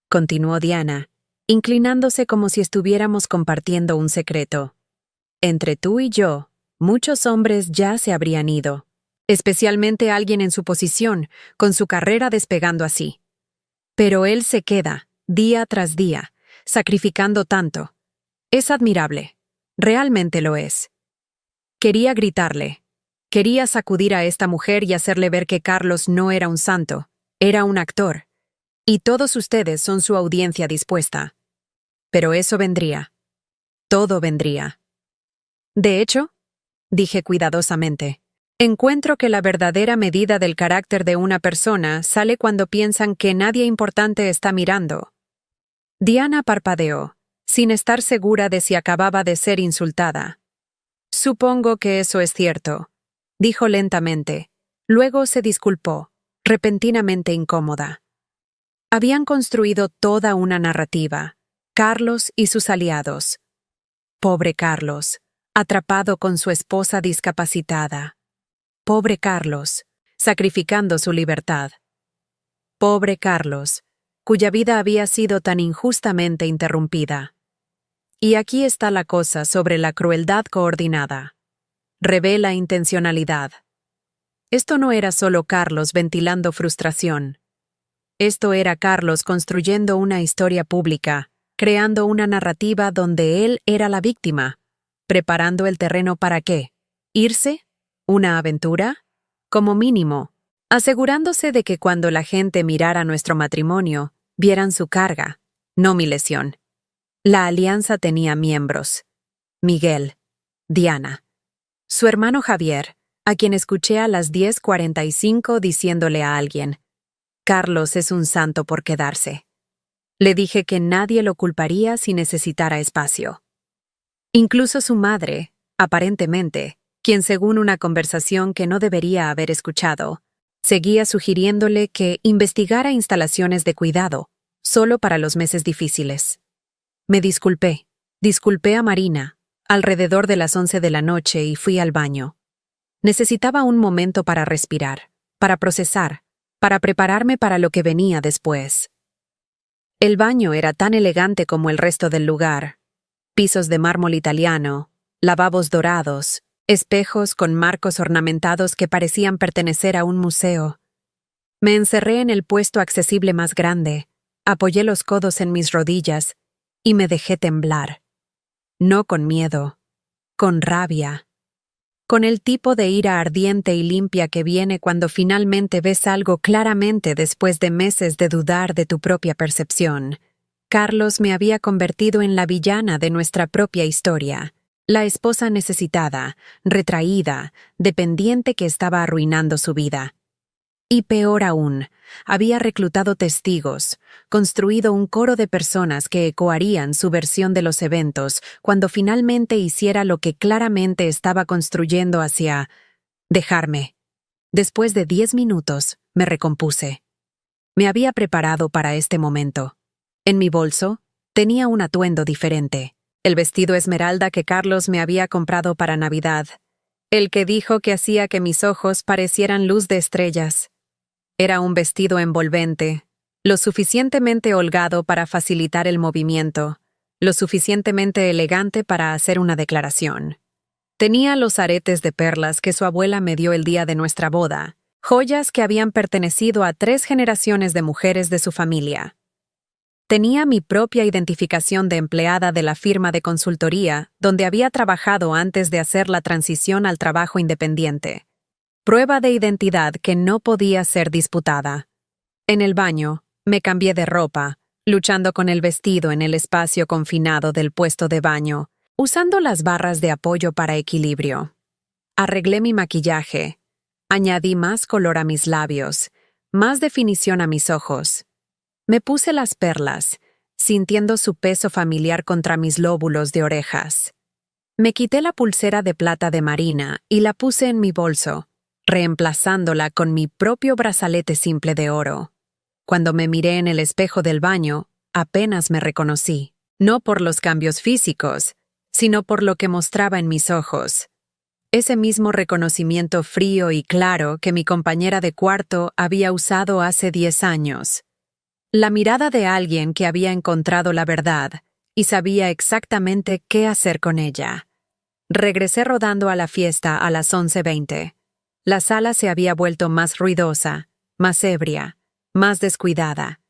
continuó Diana, inclinándose como si estuviéramos compartiendo un secreto. Entre tú y yo, muchos hombres ya se habrían ido, especialmente alguien en su posición, con su carrera despegando así. Pero él se queda, día tras día, sacrificando tanto. Es admirable. Realmente lo es. Quería gritarle. Quería sacudir a esta mujer y hacerle ver que Carlos no era un santo, era un actor. Y todos ustedes son su audiencia dispuesta. Pero eso vendría. Todo vendría. De hecho, dije cuidadosamente, encuentro que la verdadera medida del carácter de una persona sale cuando piensan que nadie importante está mirando. Diana parpadeó, sin estar segura de si acababa de ser insultada. Supongo que eso es cierto, dijo lentamente. Luego se disculpó, repentinamente incómoda. Habían construido toda una narrativa, Carlos y sus aliados. Pobre Carlos, atrapado con su esposa discapacitada. Pobre Carlos, sacrificando su libertad. Pobre Carlos, cuya vida había sido tan injustamente interrumpida. Y aquí está la cosa sobre la crueldad coordinada. Revela intencionalidad. Esto no era solo Carlos ventilando frustración. Esto era Carlos construyendo una historia pública, creando una narrativa donde él era la víctima, preparando el terreno para ¿qué? ¿Irse? ¿Una aventura? Como mínimo, asegurándose de que cuando la gente mirara nuestro matrimonio, vieran su carga, no mi lesión. La alianza tenía miembros. Miguel, Diana, su hermano Javier, a quien escuché a las 10:45 diciéndole a alguien, Carlos es un santo por quedarse. Le dije que nadie lo culparía si necesitara espacio. Incluso su madre, aparentemente, quien según una conversación que no debería haber escuchado, seguía sugiriéndole que investigara instalaciones de cuidado, solo para los meses difíciles. Me disculpé a Marina, alrededor de las 11 de la noche y fui al baño. Necesitaba un momento para respirar, para procesar, para prepararme para lo que venía después. El baño era tan elegante como el resto del lugar. Pisos de mármol italiano, lavabos dorados, espejos con marcos ornamentados que parecían pertenecer a un museo. Me encerré en el puesto accesible más grande, apoyé los codos en mis rodillas y me dejé temblar. No con miedo, con rabia. Con el tipo de ira ardiente y limpia que viene cuando finalmente ves algo claramente después de meses de dudar de tu propia percepción. Carlos me había convertido en la villana de nuestra propia historia, la esposa necesitada, retraída, dependiente que estaba arruinando su vida. Y peor aún, había reclutado testigos, construido un coro de personas que ecoarían su versión de los eventos cuando finalmente hiciera lo que claramente estaba construyendo hacia dejarme. Después de 10 minutos, me recompuse. Me había preparado para este momento. En mi bolso, tenía un atuendo diferente. El vestido esmeralda que Carlos me había comprado para Navidad. El que dijo que hacía que mis ojos parecieran luz de estrellas. Era un vestido envolvente, lo suficientemente holgado para facilitar el movimiento, lo suficientemente elegante para hacer una declaración. Tenía los aretes de perlas que su abuela me dio el día de nuestra boda, joyas que habían pertenecido a 3 generaciones de mujeres de su familia. Tenía mi propia identificación de empleada de la firma de consultoría donde había trabajado antes de hacer la transición al trabajo independiente. Prueba de identidad que no podía ser disputada. En el baño, me cambié de ropa, luchando con el vestido en el espacio confinado del puesto de baño, usando las barras de apoyo para equilibrio. Arreglé mi maquillaje, añadí más color a mis labios, más definición a mis ojos. Me puse las perlas, sintiendo su peso familiar contra mis lóbulos de orejas. Me quité la pulsera de plata de Marina y la puse en mi bolso, reemplazándola con mi propio brazalete simple de oro. Cuando me miré en el espejo del baño, apenas me reconocí, no por los cambios físicos, sino por lo que mostraba en mis ojos. Ese mismo reconocimiento frío y claro que mi compañera de cuarto había usado hace 10 años. La mirada de alguien que había encontrado la verdad y sabía exactamente qué hacer con ella. Regresé rodando a la fiesta a las 11:20. La sala se había vuelto más ruidosa, más ebria, más descuidada.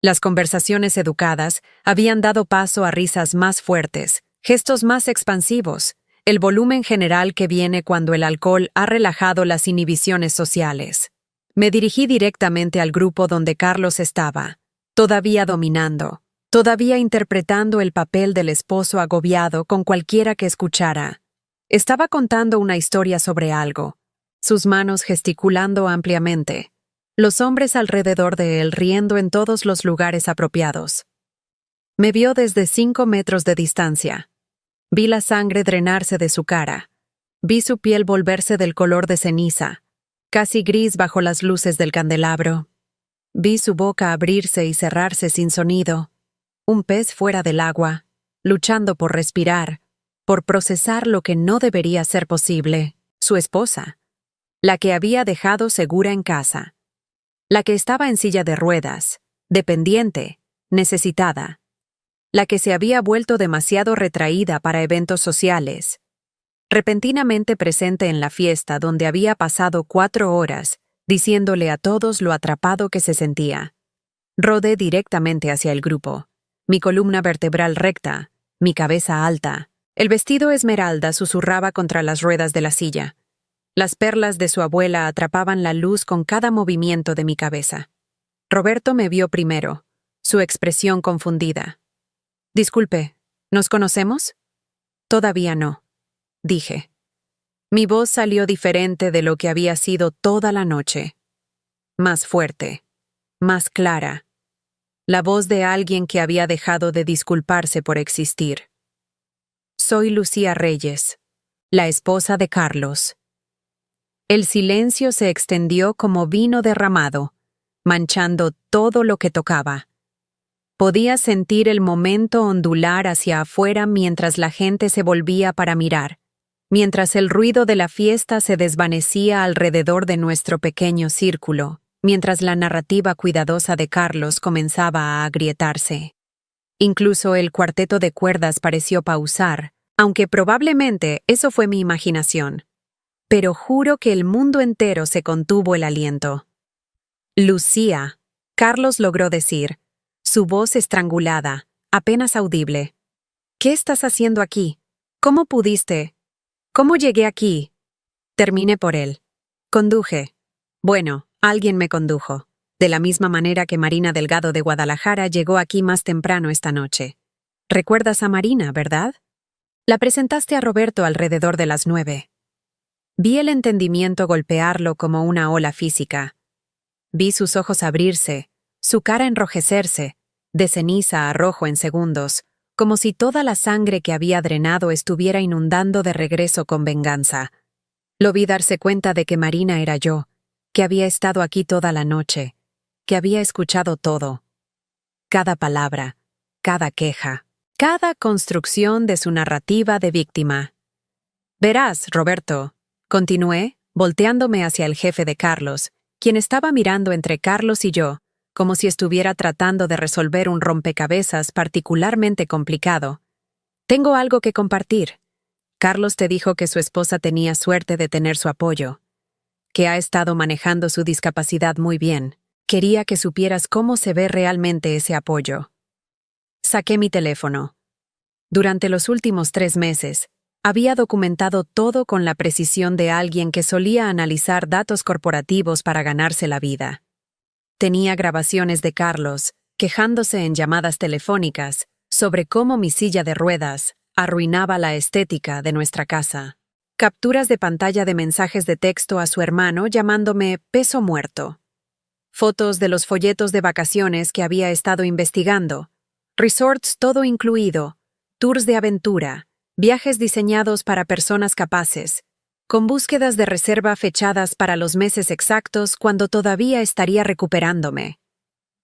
Las conversaciones educadas habían dado paso a risas más fuertes, Gestos más expansivos, el volumen general que viene cuando el alcohol ha relajado las inhibiciones sociales. Me dirigí directamente al grupo donde Carlos estaba, todavía dominando, todavía interpretando el papel del esposo agobiado con cualquiera que escuchara. Estaba contando una historia sobre algo, sus manos gesticulando ampliamente, los hombres alrededor de él riendo en todos los lugares apropiados. Me vio desde 5 metros de distancia. Vi la sangre drenarse de su cara. Vi su piel volverse del color de ceniza, casi gris bajo las luces del candelabro. Vi su boca abrirse y cerrarse sin sonido. Un pez fuera del agua, luchando por respirar, por procesar lo que no debería ser posible. Su esposa, la que había dejado segura en casa, la que estaba en silla de ruedas, dependiente, necesitada, la que se había vuelto demasiado retraída para eventos sociales, repentinamente presente en la fiesta donde había pasado 4 horas, diciéndole a todos lo atrapado que se sentía. Rodé directamente hacia el grupo, mi columna vertebral recta, mi cabeza alta. El vestido esmeralda susurraba contra las ruedas de la silla. Las perlas de su abuela atrapaban la luz con cada movimiento de mi cabeza. Roberto me vio primero, su expresión confundida. «Disculpe, ¿nos conocemos?» «Todavía no», dije. Mi voz salió diferente de lo que había sido toda la noche. Más fuerte, más clara. La voz de alguien que había dejado de disculparse por existir. «Soy Lucía Reyes, la esposa de Carlos». El silencio se extendió como vino derramado, manchando todo lo que tocaba. Podía sentir el momento ondular hacia afuera mientras la gente se volvía para mirar, mientras el ruido de la fiesta se desvanecía alrededor de nuestro pequeño círculo, mientras la narrativa cuidadosa de Carlos comenzaba a agrietarse. Incluso el cuarteto de cuerdas pareció pausar, aunque probablemente eso fue mi imaginación. Pero juro que el mundo entero se contuvo el aliento. «Lucía», Carlos logró decir, su voz estrangulada, apenas audible. «¿Qué estás haciendo aquí? ¿Cómo pudiste? ¿Cómo llegué aquí?» Terminé por él. Conduje. Bueno, alguien me condujo, de la misma manera que Marina Delgado de Guadalajara llegó aquí más temprano esta noche. ¿Recuerdas a Marina, verdad? La presentaste a Roberto alrededor de las 9. Vi el entendimiento golpearlo como una ola física. Vi sus ojos abrirse, su cara enrojecerse, de ceniza a rojo en segundos, como si toda la sangre que había drenado estuviera inundando de regreso con venganza. Lo vi darse cuenta de que Marina era yo, que había estado aquí toda la noche, que había escuchado todo. Cada palabra, cada queja, cada construcción de su narrativa de víctima. «Verás, Roberto», continué, volteándome hacia el jefe de Carlos, quien estaba mirando entre Carlos y yo, como si estuviera tratando de resolver un rompecabezas particularmente complicado. «Tengo algo que compartir. Carlos te dijo que su esposa tenía suerte de tener su apoyo, que ha estado manejando su discapacidad muy bien. Quería que supieras cómo se ve realmente ese apoyo». Saqué mi teléfono. Durante los últimos 3 meses, había documentado todo con la precisión de alguien que solía analizar datos corporativos para ganarse la vida. Tenía grabaciones de Carlos, quejándose en llamadas telefónicas, sobre cómo mi silla de ruedas arruinaba la estética de nuestra casa. Capturas de pantalla de mensajes de texto a su hermano llamándome peso muerto. Fotos de los folletos de vacaciones que había estado investigando. Resorts todo incluido, tours de aventura, viajes diseñados para personas capaces, con búsquedas de reserva fechadas para los meses exactos cuando todavía estaría recuperándome.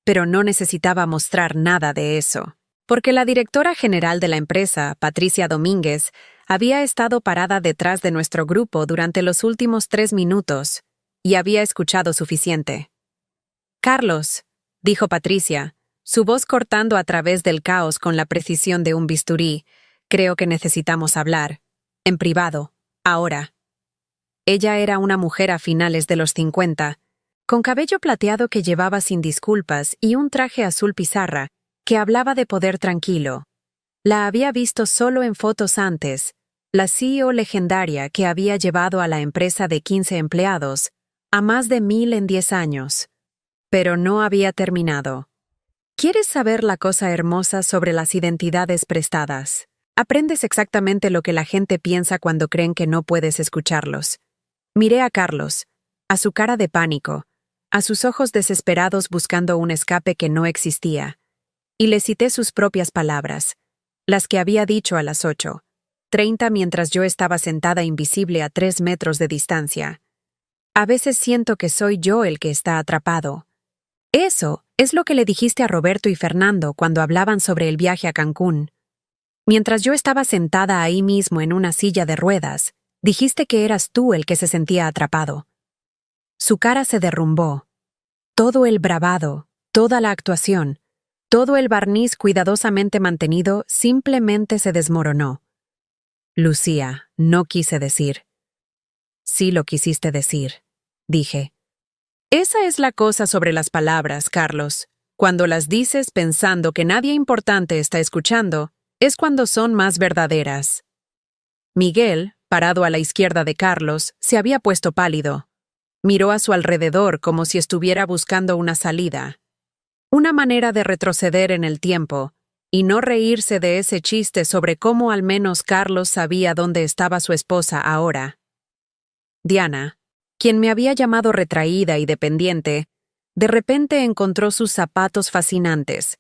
Pero no necesitaba mostrar nada de eso, porque la directora general de la empresa, Patricia Domínguez, había estado parada detrás de nuestro grupo durante los últimos 3 minutos y había escuchado suficiente. «Carlos», dijo Patricia, su voz cortando a través del caos con la precisión de un bisturí, «creo que necesitamos hablar. En privado. Ahora». Ella era una mujer a finales de los 50, con cabello plateado que llevaba sin disculpas y un traje azul pizarra que hablaba de poder tranquilo. La había visto solo en fotos antes, la CEO legendaria que había llevado a la empresa de 15 empleados a más de 1000 en 10 años. Pero no había terminado. ¿Quieres saber la cosa hermosa sobre las identidades prestadas? Aprendes exactamente lo que la gente piensa cuando creen que no puedes escucharlos. Miré a Carlos, a su cara de pánico, a sus ojos desesperados buscando un escape que no existía, y le cité sus propias palabras, las que había dicho a las 8:30 mientras yo estaba sentada invisible a 3 metros de distancia. A veces siento que soy yo el que está atrapado. Eso es lo que le dijiste a Roberto y Fernando cuando hablaban sobre el viaje a Cancún. Mientras yo estaba sentada ahí mismo en una silla de ruedas, dijiste que eras tú el que se sentía atrapado. Su cara se derrumbó. Todo el bravado, toda la actuación, todo el barniz cuidadosamente mantenido simplemente se desmoronó. Lucía, no quise decir. Sí lo quisiste decir, dije. Esa es la cosa sobre las palabras, Carlos. Cuando las dices pensando que nadie importante está escuchando, es cuando son más verdaderas. Miguel, parado a la izquierda de Carlos, se había puesto pálido. Miró a su alrededor como si estuviera buscando una salida. Una manera de retroceder en el tiempo, y no reírse de ese chiste sobre cómo al menos Carlos sabía dónde estaba su esposa ahora. Diana, quien me había llamado retraída y dependiente, de repente encontró sus zapatos fascinantes.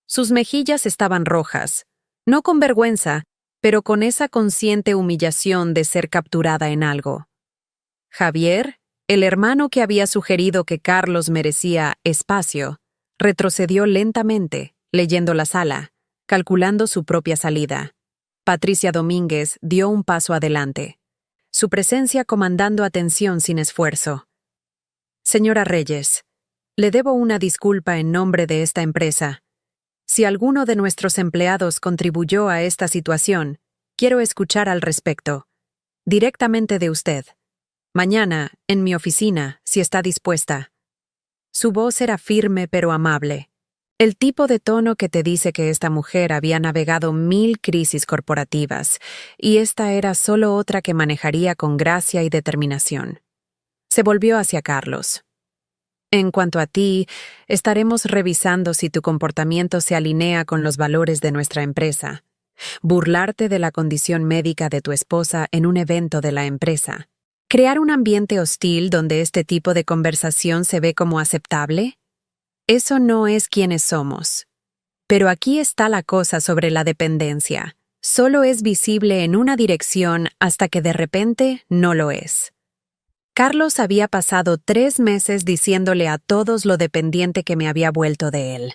Sus mejillas estaban rojas, no con vergüenza, pero con esa consciente humillación de ser capturada en algo. Javier, el hermano que había sugerido que Carlos merecía espacio, retrocedió lentamente, leyendo la sala, calculando su propia salida. Patricia Domínguez dio un paso adelante, su presencia comandando atención sin esfuerzo. Señora Reyes, le debo una disculpa en nombre de esta empresa. Si alguno de nuestros empleados contribuyó a esta situación, quiero escuchar al respecto. Directamente de usted. Mañana, en mi oficina, si está dispuesta. Su voz era firme pero amable. El tipo de tono que te dice que esta mujer había navegado 1000 crisis corporativas, y esta era solo otra que manejaría con gracia y determinación. Se volvió hacia Carlos. En cuanto a ti, estaremos revisando si tu comportamiento se alinea con los valores de nuestra empresa. Burlarte de la condición médica de tu esposa en un evento de la empresa. ¿Crear un ambiente hostil donde este tipo de conversación se ve como aceptable? Eso no es quienes somos. Pero aquí está la cosa sobre la dependencia. Solo es visible en una dirección hasta que de repente no lo es. Carlos había pasado 3 meses diciéndole a todos lo dependiente que me había vuelto de él.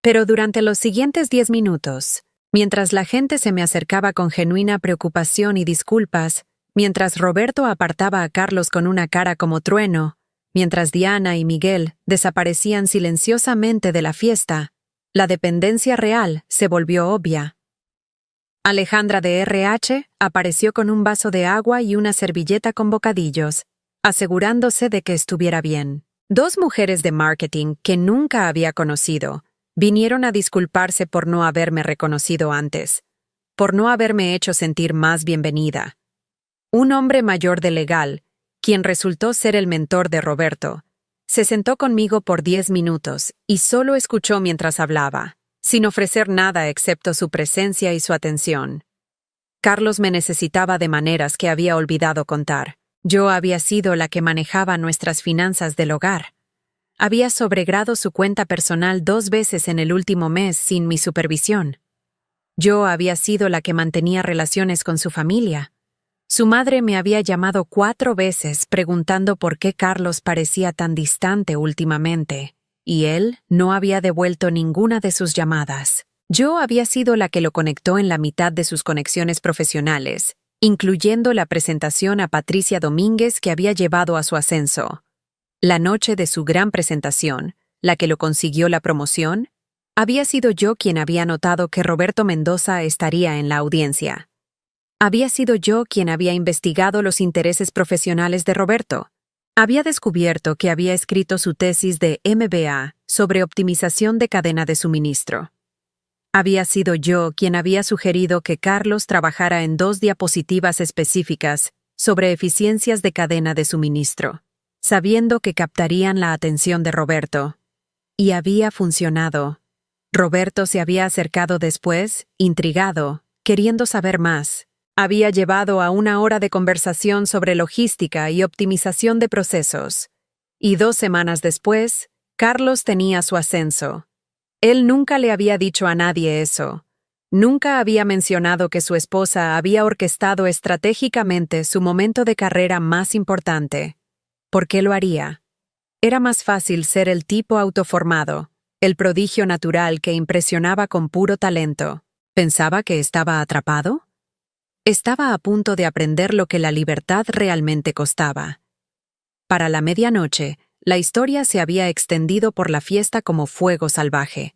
Pero durante los siguientes 10 minutos, mientras la gente se me acercaba con genuina preocupación y disculpas, mientras Roberto apartaba a Carlos con una cara como trueno, mientras Diana y Miguel desaparecían silenciosamente de la fiesta, la dependencia real se volvió obvia. Alejandra de RH apareció con un vaso de agua y una servilleta con bocadillos, asegurándose de que estuviera bien. 2 mujeres de marketing que nunca había conocido vinieron a disculparse por no haberme reconocido antes, por no haberme hecho sentir más bienvenida. Un hombre mayor de legal, quien resultó ser el mentor de Roberto, se sentó conmigo por 10 minutos y solo escuchó mientras hablaba, sin ofrecer nada excepto su presencia y su atención. Carlos me necesitaba de maneras que había olvidado contar. Yo había sido la que manejaba nuestras finanzas del hogar. Había sobregrado su cuenta personal 2 veces en el último mes sin mi supervisión. Yo había sido la que mantenía relaciones con su familia. Su madre me había llamado 4 veces preguntando por qué Carlos parecía tan distante últimamente, y él no había devuelto ninguna de sus llamadas. Yo había sido la que lo conectó en la mitad de sus conexiones profesionales, incluyendo la presentación a Patricia Domínguez que había llevado a su ascenso. La noche de su gran presentación, la que lo consiguió la promoción, había sido yo quien había notado que Roberto Mendoza estaría en la audiencia. Había sido yo quien había investigado los intereses profesionales de Roberto. Había descubierto que había escrito su tesis de MBA sobre optimización de cadena de suministro. Había sido yo quien había sugerido que Carlos trabajara en 2 diapositivas específicas sobre eficiencias de cadena de suministro, sabiendo que captarían la atención de Roberto. Y había funcionado. Roberto se había acercado después, intrigado, queriendo saber más. Había llevado a 1 hora de conversación sobre logística y optimización de procesos. Y 2 semanas después, Carlos tenía su ascenso. Él nunca le había dicho a nadie eso. Nunca había mencionado que su esposa había orquestado estratégicamente su momento de carrera más importante. ¿Por qué lo haría? Era más fácil ser el tipo autoformado, el prodigio natural que impresionaba con puro talento. ¿Pensaba que estaba atrapado? Estaba a punto de aprender lo que la libertad realmente costaba. Para la medianoche, la historia se había extendido por la fiesta como fuego salvaje.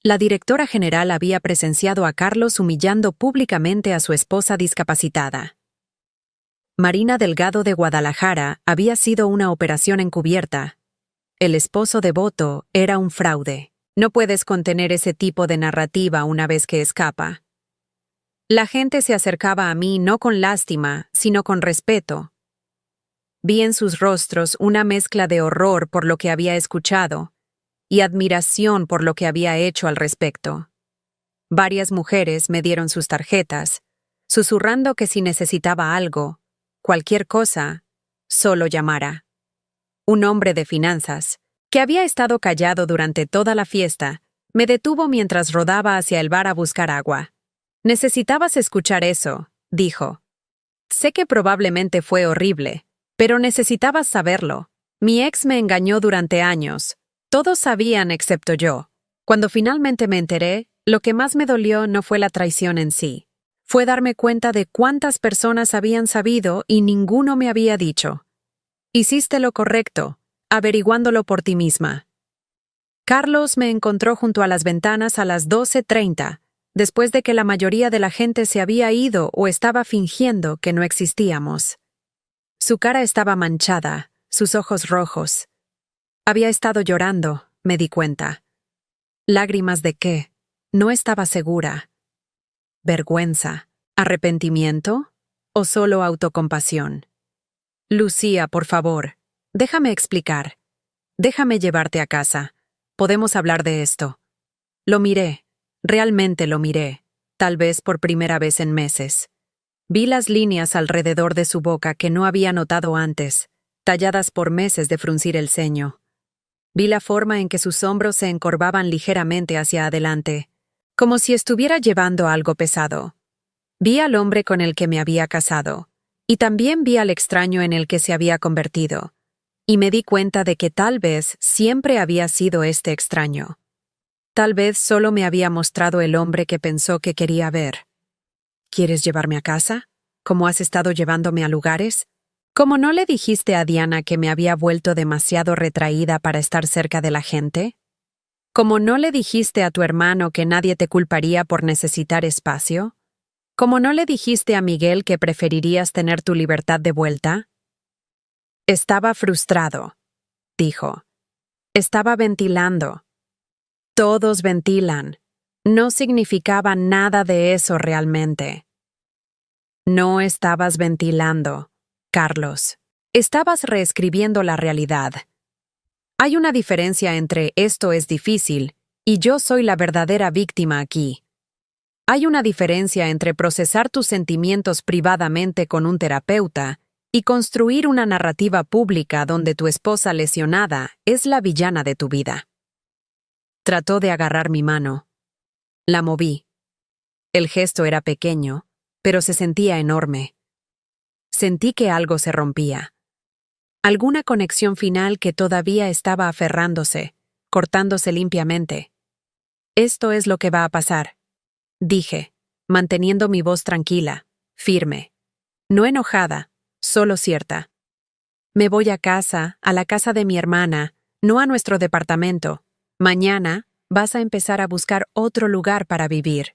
La directora general había presenciado a Carlos humillando públicamente a su esposa discapacitada. Marina Delgado de Guadalajara había sido una operación encubierta. El esposo devoto era un fraude. No puedes contener ese tipo de narrativa una vez que escapa. La gente se acercaba a mí no con lástima, sino con respeto. Vi en sus rostros una mezcla de horror por lo que había escuchado y admiración por lo que había hecho al respecto. Varias mujeres me dieron sus tarjetas, susurrando que si necesitaba algo, cualquier cosa, solo llamara. Un hombre de finanzas, que había estado callado durante toda la fiesta, me detuvo mientras rodaba hacia el bar a buscar agua. «Necesitabas escuchar eso», dijo. «Sé que probablemente fue horrible, pero necesitabas saberlo. Mi ex me engañó durante años. Todos sabían excepto yo. Cuando finalmente me enteré, lo que más me dolió no fue la traición en sí. Fue darme cuenta de cuántas personas habían sabido y ninguno me había dicho. Hiciste lo correcto, averiguándolo por ti misma». Carlos me encontró junto a las ventanas a las 12:30, después de que la mayoría de la gente se había ido o estaba fingiendo que no existíamos. Su cara estaba manchada, sus ojos rojos. Había estado llorando, me di cuenta. ¿Lágrimas de qué? No estaba segura. ¿Vergüenza? ¿Arrepentimiento? ¿O solo autocompasión? «Lucía, por favor, déjame explicar. Déjame llevarte a casa. Podemos hablar de esto». Lo miré, realmente lo miré, tal vez por primera vez en meses. Vi las líneas alrededor de su boca que no había notado antes, talladas por meses de fruncir el ceño. Vi la forma en que sus hombros se encorvaban ligeramente hacia adelante, como si estuviera llevando algo pesado. Vi al hombre con el que me había casado, y también vi al extraño en el que se había convertido, y me di cuenta de que tal vez siempre había sido este extraño. Tal vez solo me había mostrado el hombre que pensó que quería ver. «¿Quieres llevarme a casa? ¿Como has estado llevándome a lugares? ¿Cómo no le dijiste a Diana que me había vuelto demasiado retraída para estar cerca de la gente? ¿Cómo no le dijiste a tu hermano que nadie te culparía por necesitar espacio? ¿Cómo no le dijiste a Miguel que preferirías tener tu libertad de vuelta?» Estaba frustrado, dijo. Estaba ventilando. Todos ventilan. No significaba nada de eso realmente. No estabas ventilando, Carlos. Estabas reescribiendo la realidad. Hay una diferencia entre «esto es difícil» y «yo soy la verdadera víctima aquí». Hay una diferencia entre procesar tus sentimientos privadamente con un terapeuta y construir una narrativa pública donde tu esposa lesionada es la villana de tu vida. Trató de agarrar mi mano. La moví. El gesto era pequeño, pero se sentía enorme. Sentí que algo se rompía. Alguna conexión final que todavía estaba aferrándose, cortándose limpiamente. «Esto es lo que va a pasar», dije, manteniendo mi voz tranquila, firme. No enojada, solo cierta. «Me voy a casa, a la casa de mi hermana, no a nuestro departamento. Mañana vas a empezar a buscar otro lugar para vivir.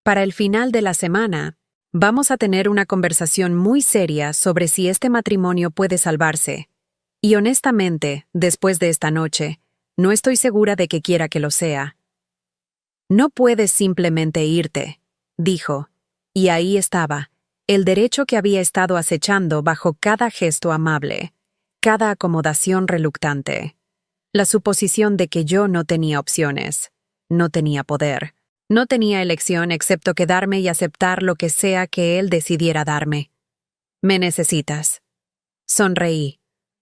Para el final de la semana, vamos a tener una conversación muy seria sobre si este matrimonio puede salvarse. Y honestamente, después de esta noche, no estoy segura de que quiera que lo sea». No puedes simplemente irte, dijo, y ahí estaba, el derecho que había estado acechando bajo cada gesto amable, cada acomodación reluctante. La suposición de que yo no tenía opciones, no tenía poder, no tenía elección excepto quedarme y aceptar lo que sea que él decidiera darme. Me necesitas. Sonreí,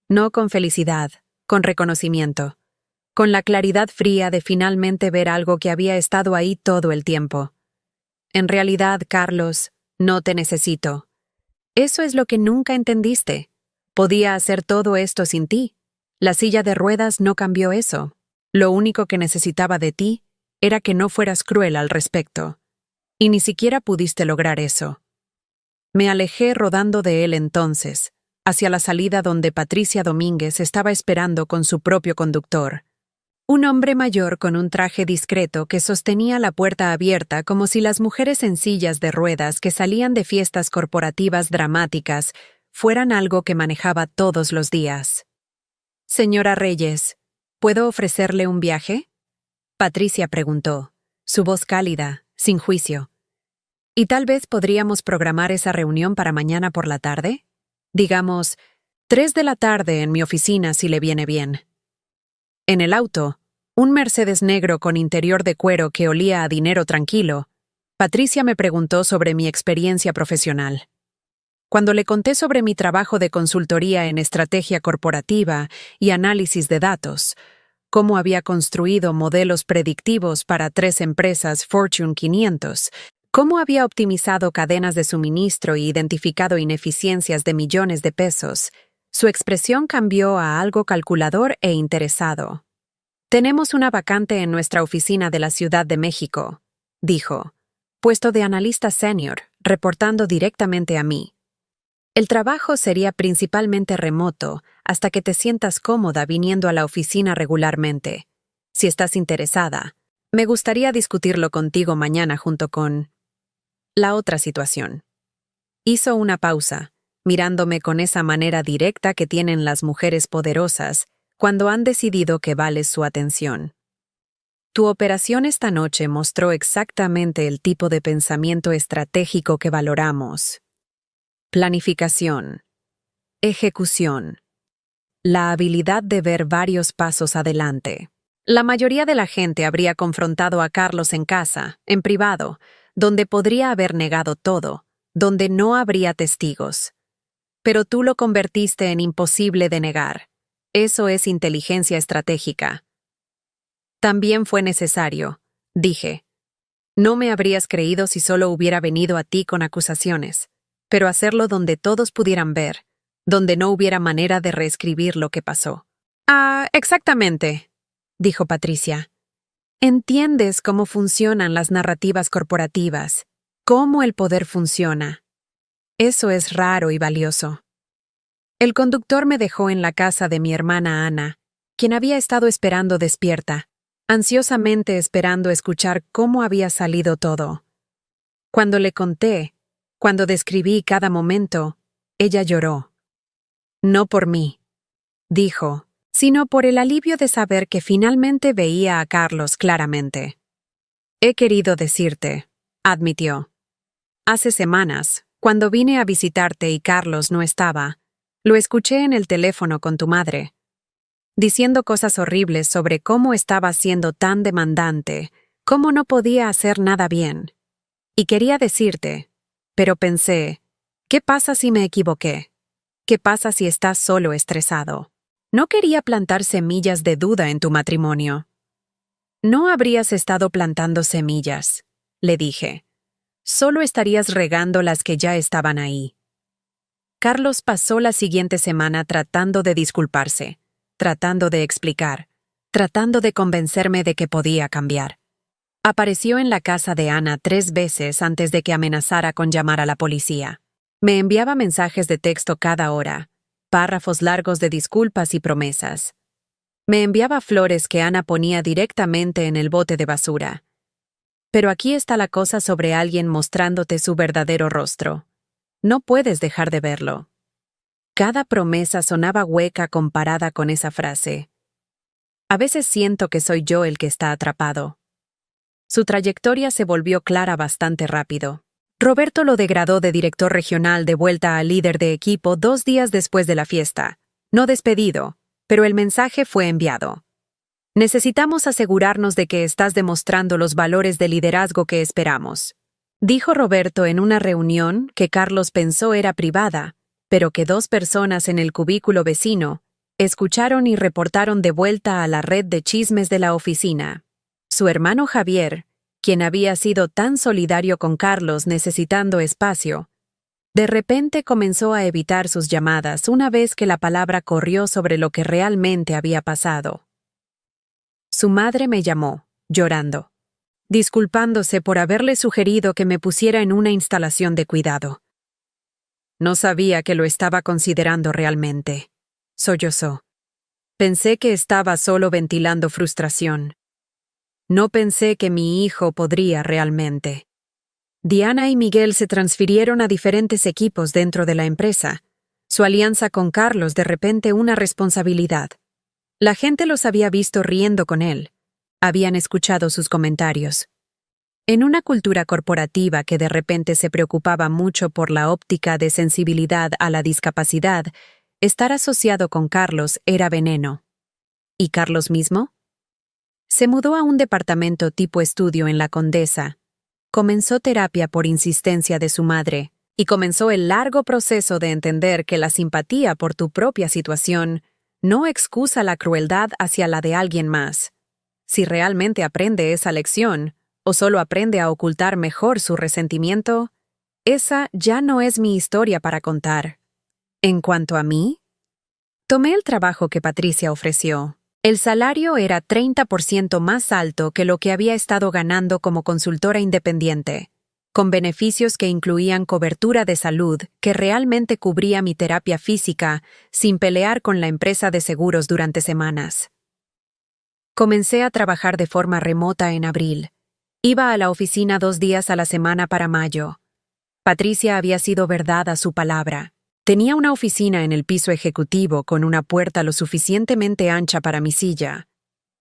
no con felicidad, con reconocimiento, con la claridad fría de finalmente ver algo que había estado ahí todo el tiempo. En realidad, Carlos, no te necesito. Eso es lo que nunca entendiste. Podía hacer todo esto sin ti. La silla de ruedas no cambió eso. Lo único que necesitaba de ti era que no fueras cruel al respecto. Y ni siquiera pudiste lograr eso. Me alejé rodando de él entonces, hacia la salida donde Patricia Domínguez estaba esperando con su propio conductor. Un hombre mayor con un traje discreto que sostenía la puerta abierta como si las mujeres en sillas de ruedas que salían de fiestas corporativas dramáticas fueran algo que manejaba todos los días. «Señora Reyes, ¿puedo ofrecerle un viaje?», Patricia preguntó, su voz cálida, sin juicio. «¿Y tal vez podríamos programar esa reunión para mañana por la tarde? Digamos, 3 de la tarde en mi oficina si le viene bien». En el auto, un Mercedes negro con interior de cuero que olía a dinero tranquilo, Patricia me preguntó sobre mi experiencia profesional. Cuando le conté sobre mi trabajo de consultoría en estrategia corporativa y análisis de datos, cómo había construido modelos predictivos para 3 empresas Fortune 500, cómo había optimizado cadenas de suministro y identificado ineficiencias de millones de pesos, su expresión cambió a algo calculador e interesado. «Tenemos una vacante en nuestra oficina de la Ciudad de México», dijo, «puesto de analista senior, reportando directamente a mí. El trabajo sería principalmente remoto hasta que te sientas cómoda viniendo a la oficina regularmente. Si estás interesada, me gustaría discutirlo contigo mañana junto con la otra situación». Hizo una pausa, mirándome con esa manera directa que tienen las mujeres poderosas cuando han decidido que vales su atención. «Tu operación esta noche mostró exactamente el tipo de pensamiento estratégico que valoramos. Planificación. Ejecución. La habilidad de ver varios pasos adelante. La mayoría de la gente habría confrontado a Carlos en casa, en privado, donde podría haber negado todo, donde no habría testigos. Pero tú lo convertiste en imposible de negar. Eso es inteligencia estratégica». «También fue necesario», dije. «No me habrías creído si solo hubiera venido a ti con acusaciones, pero hacerlo donde todos pudieran ver, donde no hubiera manera de reescribir lo que pasó». «Ah, exactamente», dijo Patricia. «Entiendes cómo funcionan las narrativas corporativas, cómo el poder funciona. Eso es raro y valioso». El conductor me dejó en la casa de mi hermana Ana, quien había estado esperando despierta, ansiosamente esperando escuchar cómo había salido todo. Cuando le conté, cuando describí cada momento, ella lloró. «No por mí», dijo, «sino por el alivio de saber que finalmente veía a Carlos claramente». «He querido decirte», admitió. «Hace semanas, cuando vine a visitarte y Carlos no estaba, lo escuché en el teléfono con tu madre, diciendo cosas horribles sobre cómo estaba siendo tan demandante, cómo no podía hacer nada bien. Y quería decirte, pero pensé, ¿qué pasa si me equivoqué? ¿Qué pasa si estás solo estresado? No quería plantar semillas de duda en tu matrimonio». «No habrías estado plantando semillas», le dije. «Solo estarías regando las que ya estaban ahí». Carlos pasó la siguiente semana tratando de disculparse, tratando de explicar, tratando de convencerme de que podía cambiar. Apareció en la casa de Ana 3 veces antes de que amenazara con llamar a la policía. Me enviaba mensajes de texto cada hora, párrafos largos de disculpas y promesas. Me enviaba flores que Ana ponía directamente en el bote de basura. Pero aquí está la cosa sobre alguien mostrándote su verdadero rostro. No puedes dejar de verlo. Cada promesa sonaba hueca comparada con esa frase. A veces siento que soy yo el que está atrapado. Su trayectoria se volvió clara bastante rápido. Roberto lo degradó de director regional de vuelta a líder de equipo 2 días después de la fiesta. No despedido, pero el mensaje fue enviado. Necesitamos asegurarnos de que estás demostrando los valores de liderazgo que esperamos, dijo Roberto en una reunión que Carlos pensó era privada, pero que 2 personas en el cubículo vecino escucharon y reportaron de vuelta a la red de chismes de la oficina. Su hermano Javier, quien había sido tan solidario con Carlos necesitando espacio, de repente comenzó a evitar sus llamadas una vez que la palabra corrió sobre lo que realmente había pasado. Su madre me llamó, llorando, disculpándose por haberle sugerido que me pusiera en una instalación de cuidado. No sabía que lo estaba considerando realmente. Sollozó. Pensé que estaba solo ventilando frustración. No pensé que mi hijo podría realmente. Diana y Miguel se transfirieron a diferentes equipos dentro de la empresa. Su alianza con Carlos de repente una responsabilidad. La gente los había visto riendo con él. Habían escuchado sus comentarios. En una cultura corporativa que de repente se preocupaba mucho por la óptica de sensibilidad a la discapacidad, estar asociado con Carlos era veneno. ¿Y Carlos mismo? Se mudó a un departamento tipo estudio en La Condesa. Comenzó terapia por insistencia de su madre, y comenzó el largo proceso de entender que la simpatía por tu propia situación no excusa la crueldad hacia la de alguien más. Si realmente aprende esa lección, o solo aprende a ocultar mejor su resentimiento, esa ya no es mi historia para contar. En cuanto a mí, tomé el trabajo que Patricia ofreció. El salario era 30% más alto que lo que había estado ganando como consultora independiente, con beneficios que incluían cobertura de salud que realmente cubría mi terapia física sin pelear con la empresa de seguros durante semanas. Comencé a trabajar de forma remota en abril. Iba a la oficina 2 días a la semana para mayo. Patricia había sido verdad a su palabra. Tenía una oficina en el piso ejecutivo con una puerta lo suficientemente ancha para mi silla,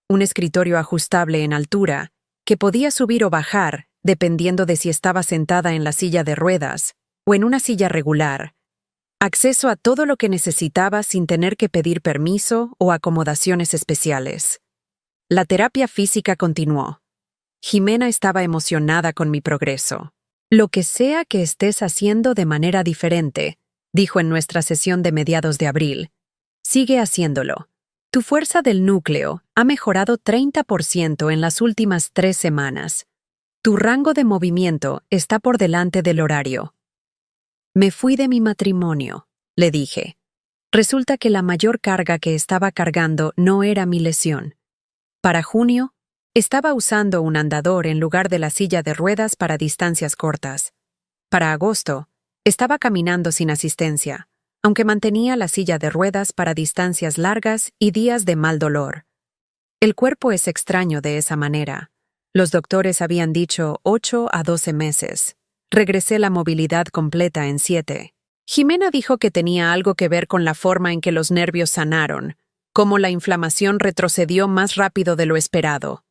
un escritorio ajustable en altura, que podía subir o bajar dependiendo de si estaba sentada en la silla de ruedas o en una silla regular, acceso a todo lo que necesitaba sin tener que pedir permiso o acomodaciones especiales. La terapia física continuó. Jimena estaba emocionada con mi progreso. Lo que sea que estés haciendo de manera diferente, dijo en nuestra sesión de mediados de abril, sigue haciéndolo. Tu fuerza del núcleo ha mejorado 30% en las últimas 3 semanas. Tu rango de movimiento está por delante del horario. Me fui de mi matrimonio, le dije. Resulta que la mayor carga que estaba cargando no era mi lesión. Para junio, estaba usando un andador en lugar de la silla de ruedas para distancias cortas. Para agosto, estaba caminando sin asistencia, aunque mantenía la silla de ruedas para distancias largas y días de mal dolor. El cuerpo es extraño de esa manera. Los doctores habían dicho 8 a 12 meses. Regresé la movilidad completa en 7. Jimena dijo que tenía algo que ver con la forma en que los nervios sanaron, cómo la inflamación retrocedió más rápido de lo esperado.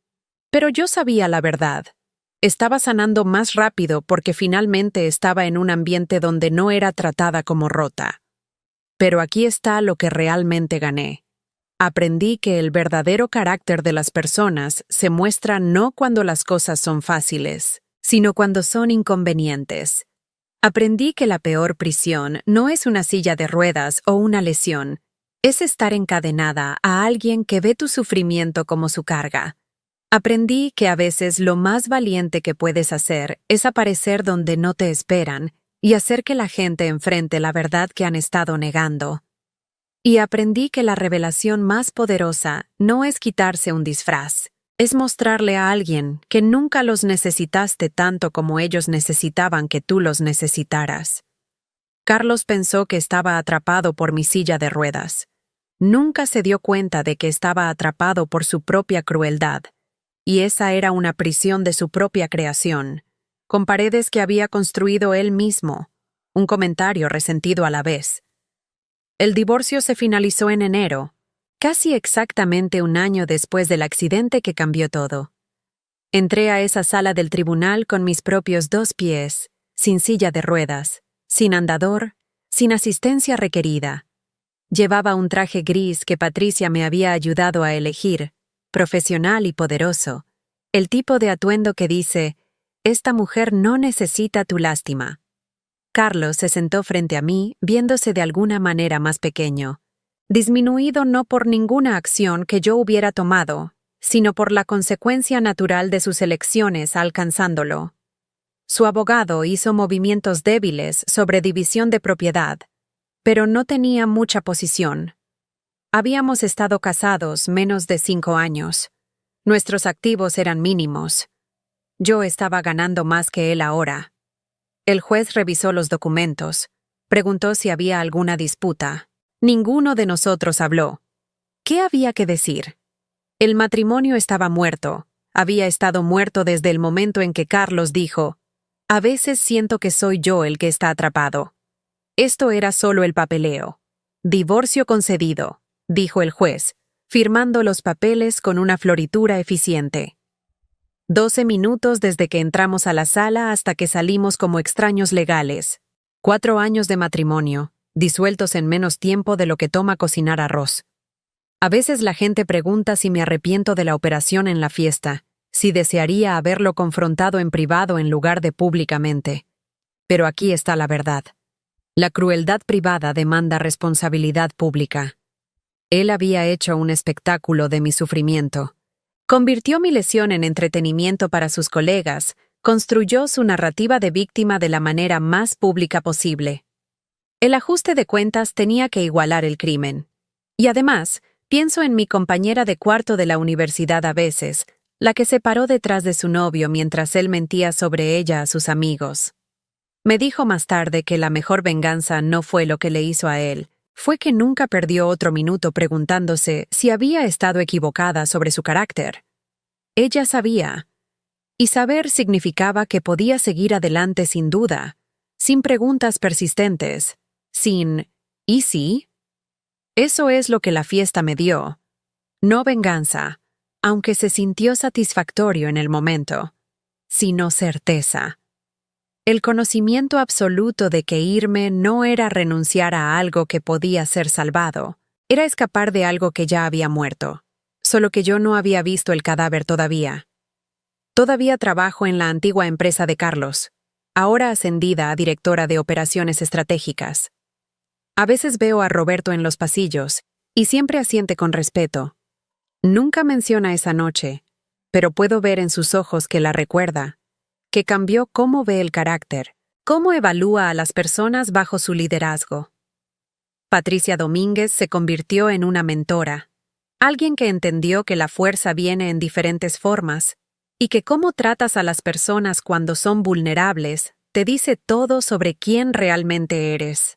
Pero yo sabía la verdad. Estaba sanando más rápido porque finalmente estaba en un ambiente donde no era tratada como rota. Pero aquí está lo que realmente gané. Aprendí que el verdadero carácter de las personas se muestra no cuando las cosas son fáciles, sino cuando son inconvenientes. Aprendí que la peor prisión no es una silla de ruedas o una lesión, es estar encadenada a alguien que ve tu sufrimiento como su carga. Aprendí que a veces lo más valiente que puedes hacer es aparecer donde no te esperan y hacer que la gente enfrente la verdad que han estado negando. Y aprendí que la revelación más poderosa no es quitarse un disfraz, es mostrarle a alguien que nunca los necesitaste tanto como ellos necesitaban que tú los necesitaras. Carlos pensó que estaba atrapado por mi silla de ruedas. Nunca se dio cuenta de que estaba atrapado por su propia crueldad. Y esa era una prisión de su propia creación, con paredes que había construido él mismo, un comentario resentido a la vez. El divorcio se finalizó en enero, casi exactamente un año después del accidente que cambió todo. Entré a esa sala del tribunal con mis propios 2 pies, sin silla de ruedas, sin andador, sin asistencia requerida. Llevaba un traje gris que Patricia me había ayudado a elegir, profesional y poderoso, el tipo de atuendo que dice, «Esta mujer no necesita tu lástima». Carlos se sentó frente a mí, viéndose de alguna manera más pequeño, disminuido no por ninguna acción que yo hubiera tomado, sino por la consecuencia natural de sus elecciones alcanzándolo. Su abogado hizo movimientos débiles sobre división de propiedad, pero no tenía mucha posición. Habíamos estado casados menos de 5 años. Nuestros activos eran mínimos. Yo estaba ganando más que él ahora. El juez revisó los documentos, preguntó si había alguna disputa. Ninguno de nosotros habló. ¿Qué había que decir? El matrimonio estaba muerto. Había estado muerto desde el momento en que Carlos dijo, «A veces siento que soy yo el que está atrapado». Esto era solo el papeleo. «Divorcio concedido», dijo el juez, firmando los papeles con una floritura eficiente. 12 minutos desde que entramos a la sala hasta que salimos como extraños legales. 4 años de matrimonio, disueltos en menos tiempo de lo que toma cocinar arroz. A veces la gente pregunta si me arrepiento de la operación en la fiesta, si desearía haberlo confrontado en privado en lugar de públicamente. Pero aquí está la verdad. La crueldad privada demanda responsabilidad pública. Él había hecho un espectáculo de mi sufrimiento. Convirtió mi lesión en entretenimiento para sus colegas, construyó su narrativa de víctima de la manera más pública posible. El ajuste de cuentas tenía que igualar el crimen. Y además, pienso en mi compañera de cuarto de la universidad a veces, la que se paró detrás de su novio mientras él mentía sobre ella a sus amigos. Me dijo más tarde que la mejor venganza no fue lo que le hizo a él, fue que nunca perdió otro minuto preguntándose si había estado equivocada sobre su carácter. Ella sabía. Y saber significaba que podía seguir adelante sin duda, sin preguntas persistentes, sin ¿y sí? Eso es lo que la fiesta me dio. No venganza, aunque se sintió satisfactorio en el momento, sino certeza. El conocimiento absoluto de que irme no era renunciar a algo que podía ser salvado, era escapar de algo que ya había muerto, solo que yo no había visto el cadáver todavía. Todavía trabajo en la antigua empresa de Carlos, ahora ascendida a directora de operaciones estratégicas. A veces veo a Roberto en los pasillos, y siempre asiente con respeto. Nunca menciona esa noche, pero puedo ver en sus ojos que la recuerda, que cambió cómo ve el carácter, cómo evalúa a las personas bajo su liderazgo. Patricia Domínguez se convirtió en una mentora, alguien que entendió que la fuerza viene en diferentes formas, y que cómo tratas a las personas cuando son vulnerables te dice todo sobre quién realmente eres.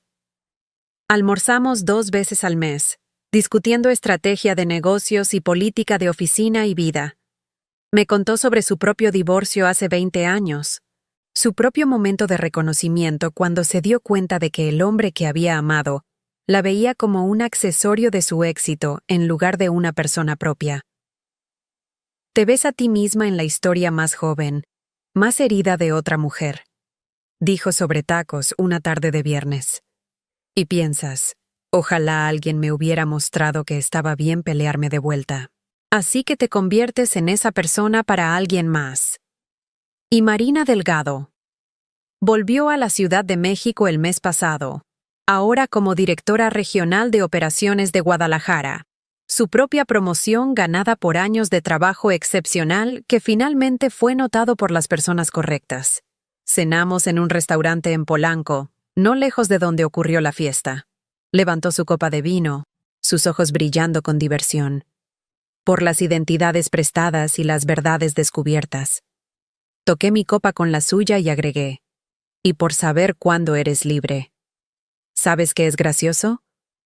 Almorzamos 2 veces al mes, discutiendo estrategia de negocios y política de oficina y vida. Me contó sobre su propio divorcio hace 20 años, su propio momento de reconocimiento cuando se dio cuenta de que el hombre que había amado la veía como un accesorio de su éxito en lugar de una persona propia. Te ves a ti misma en la historia más joven, más herida de otra mujer, dijo sobre tacos una tarde de viernes. Y piensas, ojalá alguien me hubiera mostrado que estaba bien pelearme de vuelta. Así que te conviertes en esa persona para alguien más. Y Marina Delgado volvió a la Ciudad de México el mes pasado, ahora como directora regional de operaciones de Guadalajara. Su propia promoción ganada por años de trabajo excepcional que finalmente fue notado por las personas correctas. Cenamos en un restaurante en Polanco, no lejos de donde ocurrió la fiesta. Levantó su copa de vino, sus ojos brillando con diversión. Por las identidades prestadas y las verdades descubiertas. Toqué mi copa con la suya y agregué, y por saber cuándo eres libre. ¿Sabes qué es gracioso?,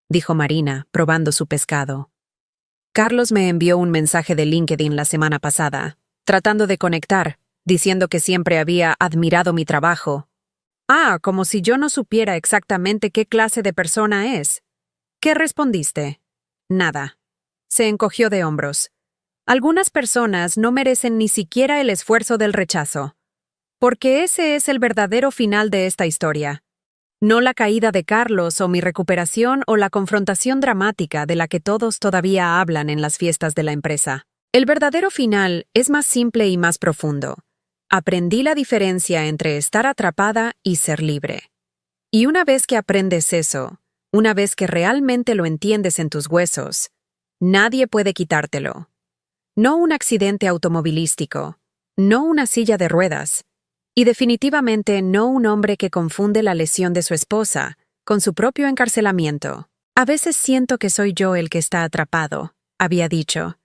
dijo Marina, probando su pescado. Carlos me envió un mensaje de LinkedIn la semana pasada, tratando de conectar, diciendo que siempre había admirado mi trabajo. Ah, como si yo no supiera exactamente qué clase de persona es. ¿Qué respondiste? Nada. Se encogió de hombros. Algunas personas no merecen ni siquiera el esfuerzo del rechazo. Porque ese es el verdadero final de esta historia. No la caída de Carlos o mi recuperación o la confrontación dramática de la que todos todavía hablan en las fiestas de la empresa. El verdadero final es más simple y más profundo. Aprendí la diferencia entre estar atrapada y ser libre. Y una vez que aprendes eso, una vez que realmente lo entiendes en tus huesos, nadie puede quitártelo. No un accidente automovilístico, no una silla de ruedas, y definitivamente no un hombre que confunde la lesión de su esposa con su propio encarcelamiento. A veces siento que soy yo el que está atrapado, había dicho.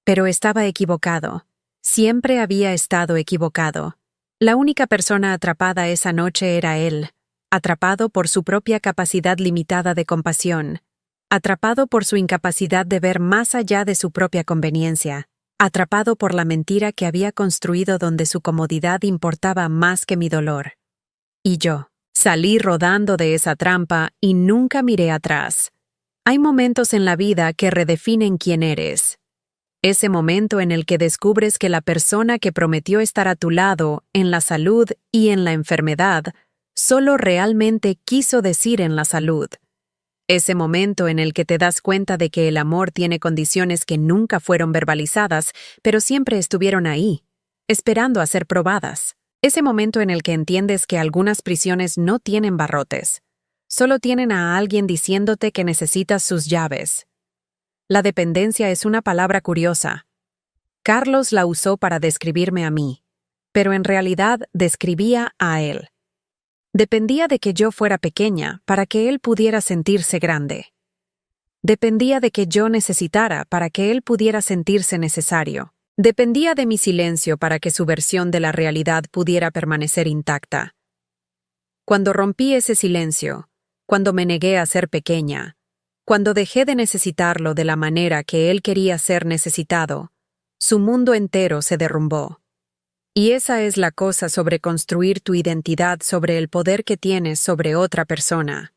Pero estaba equivocado. Siempre había estado equivocado. La única persona atrapada esa noche era él, atrapado por su propia capacidad limitada de compasión, atrapado por su incapacidad de ver más allá de su propia conveniencia, atrapado por la mentira que había construido donde su comodidad importaba más que mi dolor. Y yo, salí rodando de esa trampa y nunca miré atrás. Hay momentos en la vida que redefinen quién eres. Ese momento en el que descubres que la persona que prometió estar a tu lado en la salud y en la enfermedad solo realmente quiso decir en la salud. Ese momento en el que te das cuenta de que el amor tiene condiciones que nunca fueron verbalizadas, pero siempre estuvieron ahí, esperando a ser probadas. Ese momento en el que entiendes que algunas prisiones no tienen barrotes, solo tienen a alguien diciéndote que necesitas sus llaves. La dependencia es una palabra curiosa. Carlos la usó para describirme a mí, pero en realidad describía a él. Dependía de que yo fuera pequeña para que él pudiera sentirse grande. Dependía de que yo necesitara para que él pudiera sentirse necesario. Dependía de mi silencio para que su versión de la realidad pudiera permanecer intacta. Cuando rompí ese silencio, cuando me negué a ser pequeña, cuando dejé de necesitarlo de la manera que él quería ser necesitado, su mundo entero se derrumbó. Y esa es la cosa sobre construir tu identidad sobre el poder que tienes sobre otra persona.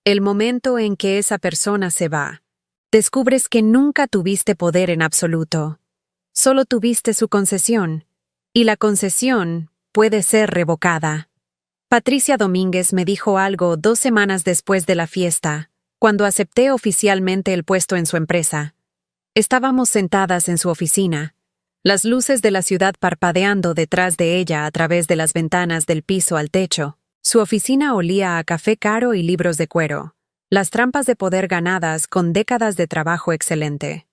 El momento en que esa persona se va, descubres que nunca tuviste poder en absoluto. Solo tuviste su concesión, y la concesión puede ser revocada. Patricia Domínguez me dijo algo 2 semanas después de la fiesta, cuando acepté oficialmente el puesto en su empresa. Estábamos sentadas en su oficina, las luces de la ciudad parpadeando detrás de ella a través de las ventanas del piso al techo. Su oficina olía a café caro y libros de cuero, las trampas de poder ganadas con décadas de trabajo excelente.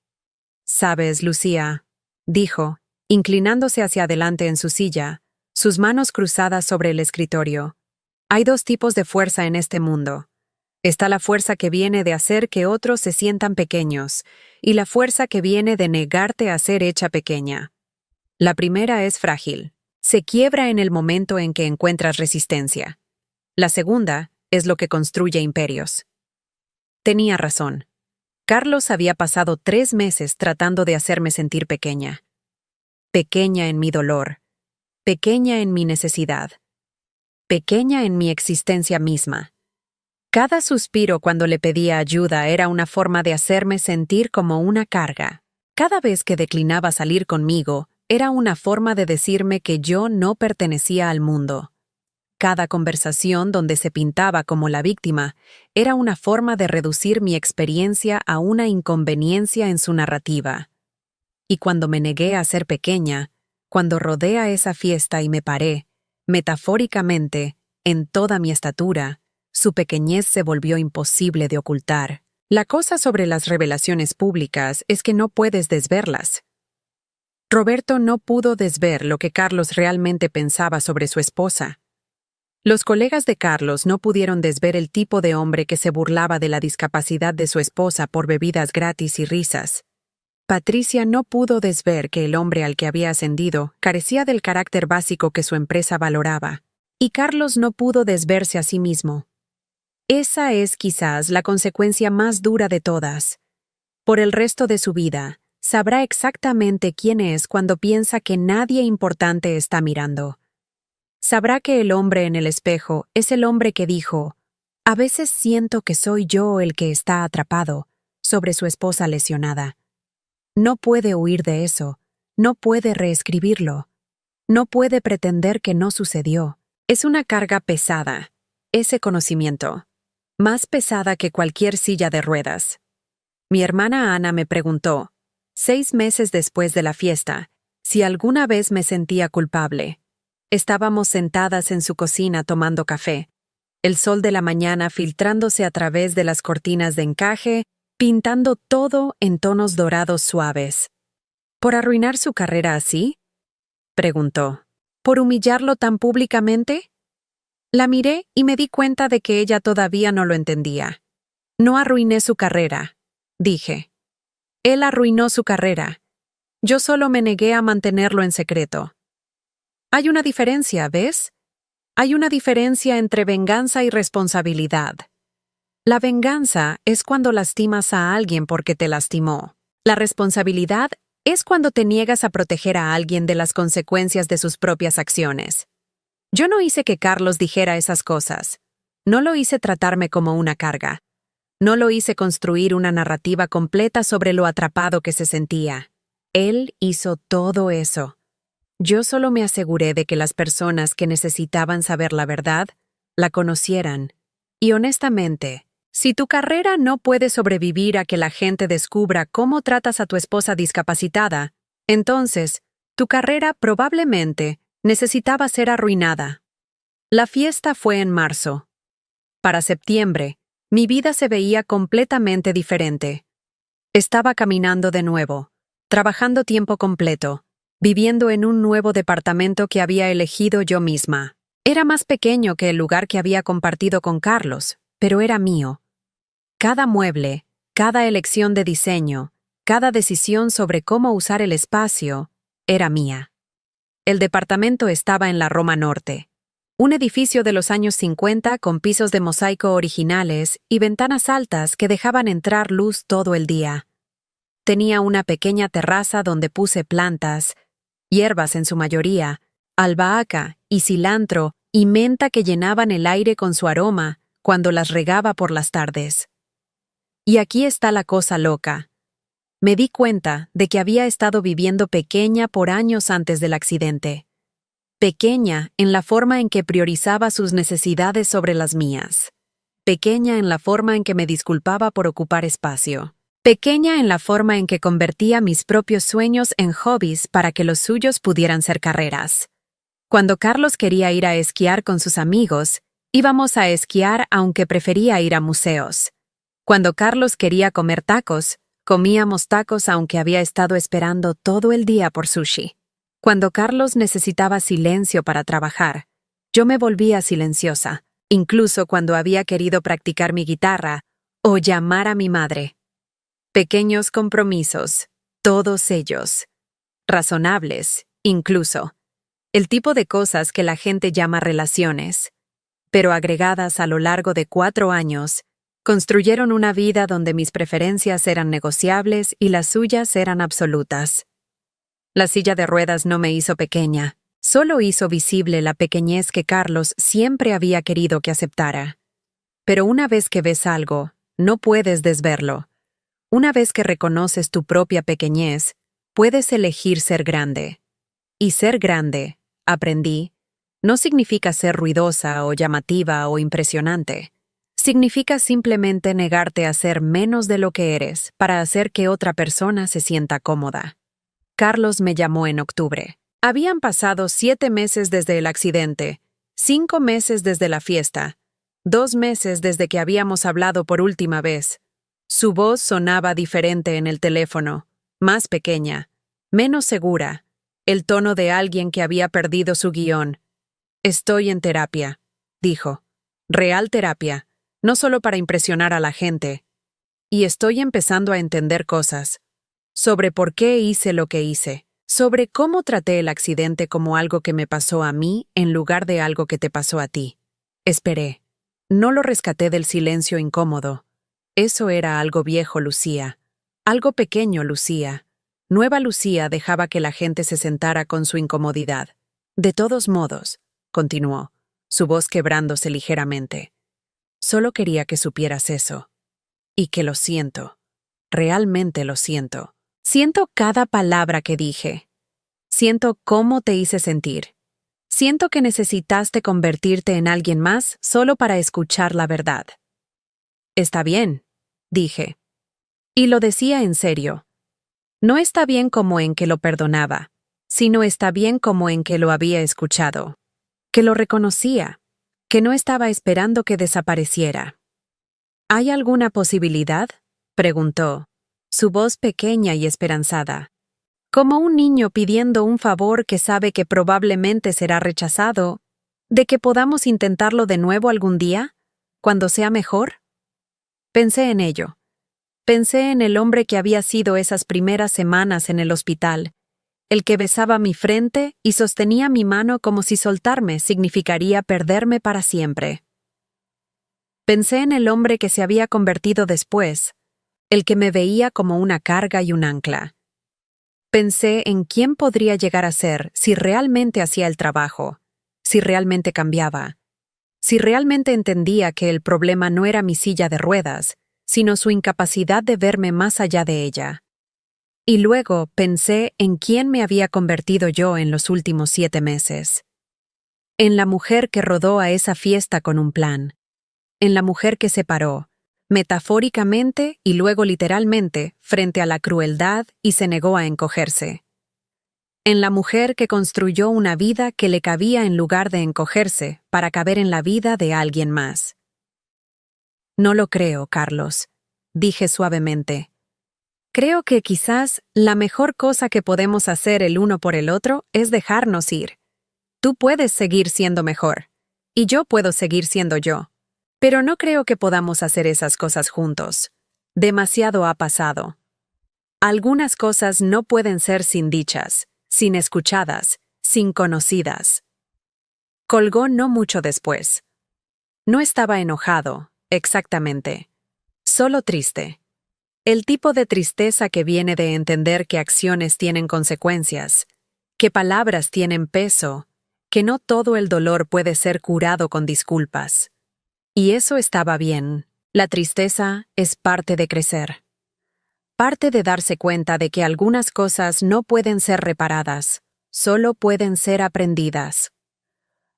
«Sabes, Lucía», dijo, inclinándose hacia adelante en su silla, sus manos cruzadas sobre el escritorio. «Hay 2 tipos de fuerza en este mundo. Está la fuerza que viene de hacer que otros se sientan pequeños, y la fuerza que viene de negarte a ser hecha pequeña. La primera es frágil. Se quiebra en el momento en que encuentras resistencia. La segunda es lo que construye imperios». Tenía razón. Carlos había pasado 3 meses tratando de hacerme sentir pequeña. Pequeña en mi dolor. Pequeña en mi necesidad. Pequeña en mi existencia misma. Cada suspiro cuando le pedía ayuda era una forma de hacerme sentir como una carga. Cada vez que declinaba salir conmigo, era una forma de decirme que yo no pertenecía al mundo. Cada conversación donde se pintaba como la víctima era una forma de reducir mi experiencia a una inconveniencia en su narrativa. Y cuando me negué a ser pequeña, cuando rodé a esa fiesta y me paré, metafóricamente, en toda mi estatura, su pequeñez se volvió imposible de ocultar. La cosa sobre las revelaciones públicas es que no puedes desverlas. Roberto no pudo desver lo que Carlos realmente pensaba sobre su esposa. Los colegas de Carlos no pudieron desver el tipo de hombre que se burlaba de la discapacidad de su esposa por bebidas gratis y risas. Patricia no pudo desver que el hombre al que había ascendido carecía del carácter básico que su empresa valoraba. Y Carlos no pudo desverse a sí mismo. Esa es quizás la consecuencia más dura de todas. Por el resto de su vida, sabrá exactamente quién es cuando piensa que nadie importante está mirando. Sabrá que el hombre en el espejo es el hombre que dijo, «A veces siento que soy yo el que está atrapado», sobre su esposa lesionada. No puede huir de eso, no puede reescribirlo, no puede pretender que no sucedió. Es una carga pesada, ese conocimiento, más pesada que cualquier silla de ruedas. Mi hermana Ana me preguntó, 6 meses después de la fiesta, si alguna vez me sentía culpable. Estábamos sentadas en su cocina tomando café, el sol de la mañana filtrándose a través de las cortinas de encaje, pintando todo en tonos dorados suaves. ¿Por arruinar su carrera así?, preguntó. ¿Por humillarlo tan públicamente? La miré y me di cuenta de que ella todavía no lo entendía. No arruiné su carrera, dije. Él arruinó su carrera. Yo solo me negué a mantenerlo en secreto. Hay una diferencia, ¿ves? Hay una diferencia entre venganza y responsabilidad. La venganza es cuando lastimas a alguien porque te lastimó. La responsabilidad es cuando te niegas a proteger a alguien de las consecuencias de sus propias acciones. Yo no hice que Carlos dijera esas cosas. No lo hice tratarme como una carga. No lo hice construir una narrativa completa sobre lo atrapado que se sentía. Él hizo todo eso. Yo solo me aseguré de que las personas que necesitaban saber la verdad la conocieran. Y honestamente, si tu carrera no puede sobrevivir a que la gente descubra cómo tratas a tu esposa discapacitada, entonces, tu carrera probablemente necesitaba ser arruinada. La fiesta fue en marzo. Para septiembre, mi vida se veía completamente diferente. Estaba caminando de nuevo, trabajando tiempo completo, viviendo en un nuevo departamento que había elegido yo misma. Era más pequeño que el lugar que había compartido con Carlos, pero era mío. Cada mueble, cada elección de diseño, cada decisión sobre cómo usar el espacio, era mía. El departamento estaba en la Roma Norte, un edificio de los años 50 con pisos de mosaico originales y ventanas altas que dejaban entrar luz todo el día. Tenía una pequeña terraza donde puse plantas, hierbas en su mayoría, albahaca y cilantro y menta que llenaban el aire con su aroma cuando las regaba por las tardes. Y aquí está la cosa loca. Me di cuenta de que había estado viviendo pequeña por años antes del accidente. Pequeña en la forma en que priorizaba sus necesidades sobre las mías. Pequeña en la forma en que me disculpaba por ocupar espacio. Pequeña en la forma en que convertía mis propios sueños en hobbies para que los suyos pudieran ser carreras. Cuando Carlos quería ir a esquiar con sus amigos, íbamos a esquiar aunque prefería ir a museos. Cuando Carlos quería comer tacos, comíamos tacos aunque había estado esperando todo el día por sushi. Cuando Carlos necesitaba silencio para trabajar, yo me volvía silenciosa, incluso cuando había querido practicar mi guitarra o llamar a mi madre. Pequeños compromisos, todos ellos. Razonables, incluso. El tipo de cosas que la gente llama relaciones. Pero agregadas a lo largo de 4 años, construyeron una vida donde mis preferencias eran negociables y las suyas eran absolutas. La silla de ruedas no me hizo pequeña, solo hizo visible la pequeñez que Carlos siempre había querido que aceptara. Pero una vez que ves algo, no puedes desverlo. Una vez que reconoces tu propia pequeñez, puedes elegir ser grande. Y ser grande, aprendí, no significa ser ruidosa o llamativa o impresionante. Significa simplemente negarte a ser menos de lo que eres para hacer que otra persona se sienta cómoda. Carlos me llamó en octubre. Habían pasado 7 meses desde el accidente, 5 meses desde la fiesta, 2 meses desde que habíamos hablado por última vez. Su voz sonaba diferente en el teléfono, más pequeña, menos segura, el tono de alguien que había perdido su guión. Estoy en terapia, dijo. Real terapia, no solo para impresionar a la gente. Y estoy empezando a entender cosas. Sobre por qué hice lo que hice. Sobre cómo traté el accidente como algo que me pasó a mí en lugar de algo que te pasó a ti. Esperé. No lo rescaté del silencio incómodo. Eso era algo viejo, Lucía. Algo pequeño, Lucía. Nueva Lucía dejaba que la gente se sentara con su incomodidad. De todos modos, continuó, su voz quebrándose ligeramente. Solo quería que supieras eso. Y que lo siento. Realmente lo siento. Siento cada palabra que dije. Siento cómo te hice sentir. Siento que necesitaste convertirte en alguien más solo para escuchar la verdad. Está bien, dije. Y lo decía en serio. No está bien como en que lo perdonaba, sino está bien como en que lo había escuchado, que lo reconocía, que no estaba esperando que desapareciera. ¿Hay alguna posibilidad?, preguntó, su voz pequeña y esperanzada. Como un niño pidiendo un favor que sabe que probablemente será rechazado, ¿de que podamos intentarlo de nuevo algún día, cuando sea mejor? Pensé en ello. Pensé en el hombre que había sido esas primeras semanas en el hospital, el que besaba mi frente y sostenía mi mano como si soltarme significaría perderme para siempre. Pensé en el hombre que se había convertido después, el que me veía como una carga y un ancla. Pensé en quién podría llegar a ser si realmente hacía el trabajo, si realmente cambiaba, si realmente entendía que el problema no era mi silla de ruedas, sino su incapacidad de verme más allá de ella. Y luego pensé en quién me había convertido yo en los últimos 7 meses. En la mujer que rodó a esa fiesta con un plan. En la mujer que se paró, metafóricamente y luego literalmente, frente a la crueldad y se negó a encogerse. En la mujer que construyó una vida que le cabía en lugar de encogerse para caber en la vida de alguien más. No lo creo, Carlos, dije suavemente. Creo que quizás la mejor cosa que podemos hacer el uno por el otro es dejarnos ir. Tú puedes seguir siendo mejor, y yo puedo seguir siendo yo. Pero no creo que podamos hacer esas cosas juntos. Demasiado ha pasado. Algunas cosas no pueden ser sin dichas, sin escuchadas, sin conocidas. Colgó no mucho después. No estaba enojado, exactamente. Solo triste. El tipo de tristeza que viene de entender que acciones tienen consecuencias, que palabras tienen peso, que no todo el dolor puede ser curado con disculpas. Y eso estaba bien. La tristeza es parte de crecer. Parte de darse cuenta de que algunas cosas no pueden ser reparadas, solo pueden ser aprendidas.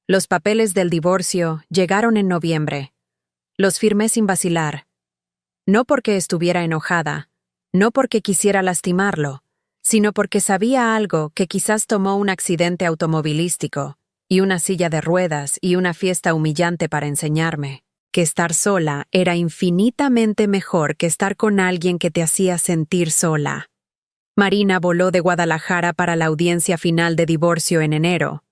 Los papeles del divorcio llegaron en noviembre. Los firmé sin vacilar. No porque estuviera enojada, no porque quisiera lastimarlo, sino porque sabía algo que quizás tomó un accidente automovilístico, y una silla de ruedas y una fiesta humillante para enseñarme, que estar sola era infinitamente mejor que estar con alguien que te hacía sentir sola. Marina voló de Guadalajara para la audiencia final de divorcio en enero.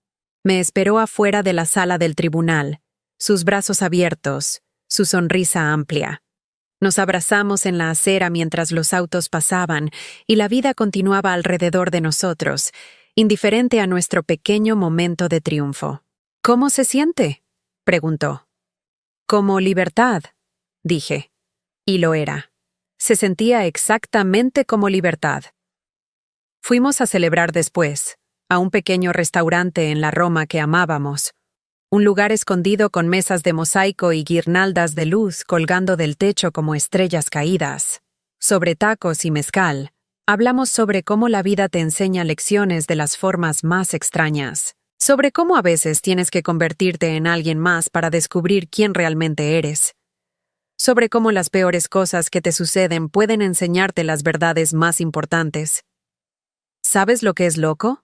Me esperó afuera de la sala del tribunal, sus brazos abiertos, su sonrisa amplia. Nos abrazamos en la acera mientras los autos pasaban y la vida continuaba alrededor de nosotros, indiferente a nuestro pequeño momento de triunfo. ¿Cómo se siente?, preguntó. Como libertad, dije. Y lo era. Se sentía exactamente como libertad. Fuimos a celebrar después, a un pequeño restaurante en la Roma que amábamos. Un lugar escondido con mesas de mosaico y guirnaldas de luz colgando del techo como estrellas caídas. Sobre tacos y mezcal, hablamos sobre cómo la vida te enseña lecciones de las formas más extrañas. Sobre cómo a veces tienes que convertirte en alguien más para descubrir quién realmente eres. Sobre cómo las peores cosas que te suceden pueden enseñarte las verdades más importantes. ¿Sabes lo que es loco?,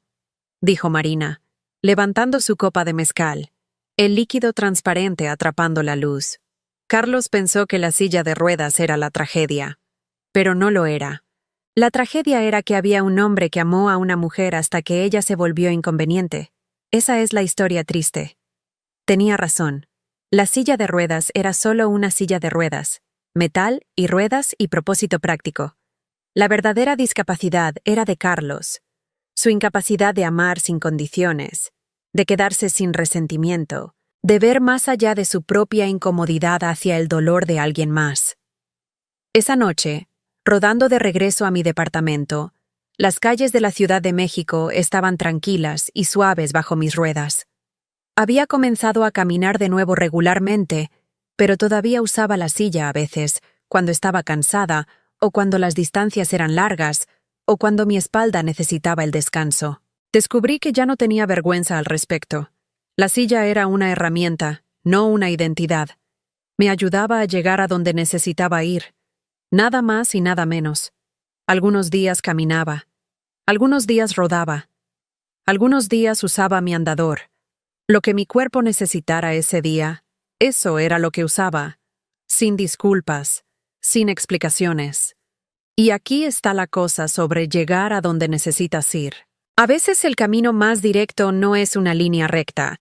dijo Marina, levantando su copa de mezcal, el líquido transparente atrapando la luz. Carlos pensó que la silla de ruedas era la tragedia, pero no lo era. La tragedia era que había un hombre que amó a una mujer hasta que ella se volvió inconveniente. Esa es la historia triste. Tenía razón. La silla de ruedas era solo una silla de ruedas, metal y ruedas y propósito práctico. La verdadera discapacidad era de Carlos, su incapacidad de amar sin condiciones, de quedarse sin resentimiento, de ver más allá de su propia incomodidad hacia el dolor de alguien más. Esa noche, rodando de regreso a mi departamento, las calles de la Ciudad de México estaban tranquilas y suaves bajo mis ruedas. Había comenzado a caminar de nuevo regularmente, pero todavía usaba la silla a veces, cuando estaba cansada o cuando las distancias eran largas, o cuando mi espalda necesitaba el descanso. Descubrí que ya no tenía vergüenza al respecto. La silla era una herramienta, no una identidad. Me ayudaba a llegar a donde necesitaba ir. Nada más y nada menos. Algunos días caminaba. Algunos días rodaba. Algunos días usaba mi andador. Lo que mi cuerpo necesitara ese día, eso era lo que usaba. Sin disculpas, sin explicaciones. Y aquí está la cosa sobre llegar a donde necesitas ir. A veces el camino más directo no es una línea recta.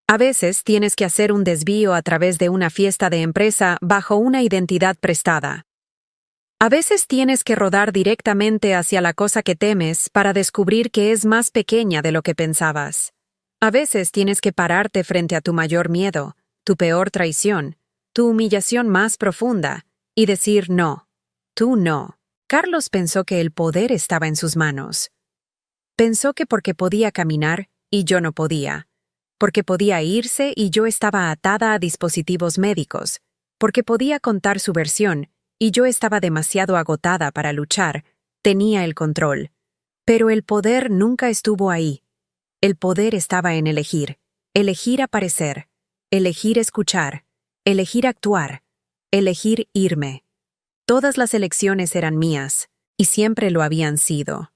A veces tienes que hacer un desvío a través de una fiesta de empresa bajo una identidad prestada. A veces tienes que rodar directamente hacia la cosa que temes para descubrir que es más pequeña de lo que pensabas. A veces tienes que pararte frente a tu mayor miedo, tu peor traición, tu humillación más profunda, y decir no. Tú no. Carlos pensó que el poder estaba en sus manos. Pensó que porque podía caminar y yo no podía. Porque podía irse y yo estaba atada a dispositivos médicos, porque podía contar su versión y yo estaba demasiado agotada para luchar, tenía el control. Pero el poder nunca estuvo ahí. El poder estaba en elegir aparecer, elegir escuchar, elegir actuar, elegir irme. Todas las elecciones eran mías, y siempre lo habían sido.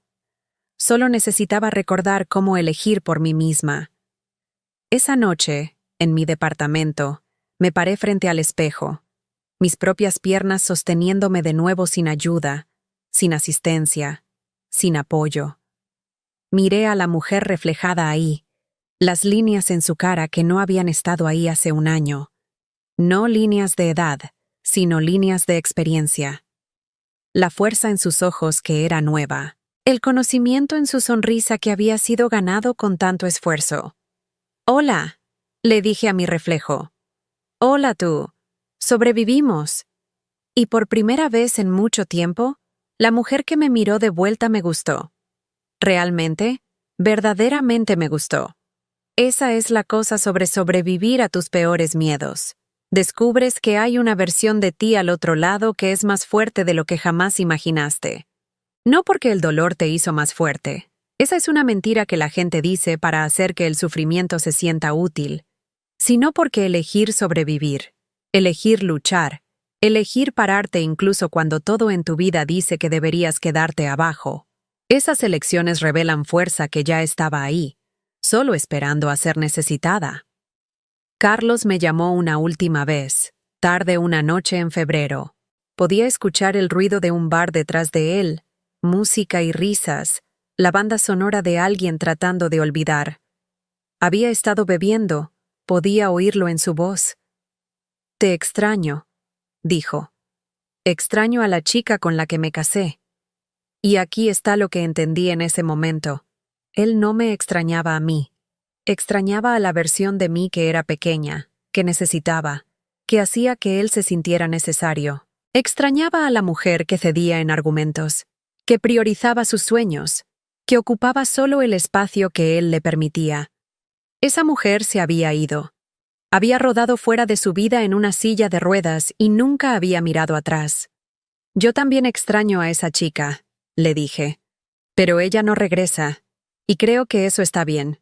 Solo necesitaba recordar cómo elegir por mí misma. Esa noche, en mi departamento, me paré frente al espejo, mis propias piernas sosteniéndome de nuevo sin ayuda, sin asistencia, sin apoyo. Miré a la mujer reflejada ahí, las líneas en su cara que no habían estado ahí hace un año. No líneas de edad, sino líneas de experiencia. La fuerza en sus ojos que era nueva, el conocimiento en su sonrisa que había sido ganado con tanto esfuerzo. «Hola», le dije a mi reflejo. «Hola tú. Sobrevivimos». Y por primera vez en mucho tiempo, la mujer que me miró de vuelta me gustó. Realmente, verdaderamente me gustó. Esa es la cosa sobre sobrevivir a tus peores miedos. Descubres que hay una versión de ti al otro lado que es más fuerte de lo que jamás imaginaste. No porque el dolor te hizo más fuerte. Esa es una mentira que la gente dice para hacer que el sufrimiento se sienta útil, sino porque elegir sobrevivir, elegir luchar, elegir pararte incluso cuando todo en tu vida dice que deberías quedarte abajo. Esas elecciones revelan fuerza que ya estaba ahí, solo esperando a ser necesitada. Carlos me llamó una última vez, tarde una noche en febrero. Podía escuchar el ruido de un bar detrás de él, música y risas, la banda sonora de alguien tratando de olvidar. Había estado bebiendo, podía oírlo en su voz. «Te extraño», dijo. «Extraño a la chica con la que me casé». Y aquí está lo que entendí en ese momento. Él no me extrañaba a mí. Extrañaba a la versión de mí que era pequeña, que necesitaba, que hacía que él se sintiera necesario. Extrañaba a la mujer que cedía en argumentos, que priorizaba sus sueños, que ocupaba solo el espacio que él le permitía. Esa mujer se había ido. Había rodado fuera de su vida en una silla de ruedas y nunca había mirado atrás. «Yo también extraño a esa chica», le dije. «Pero ella no regresa, y creo que eso está bien».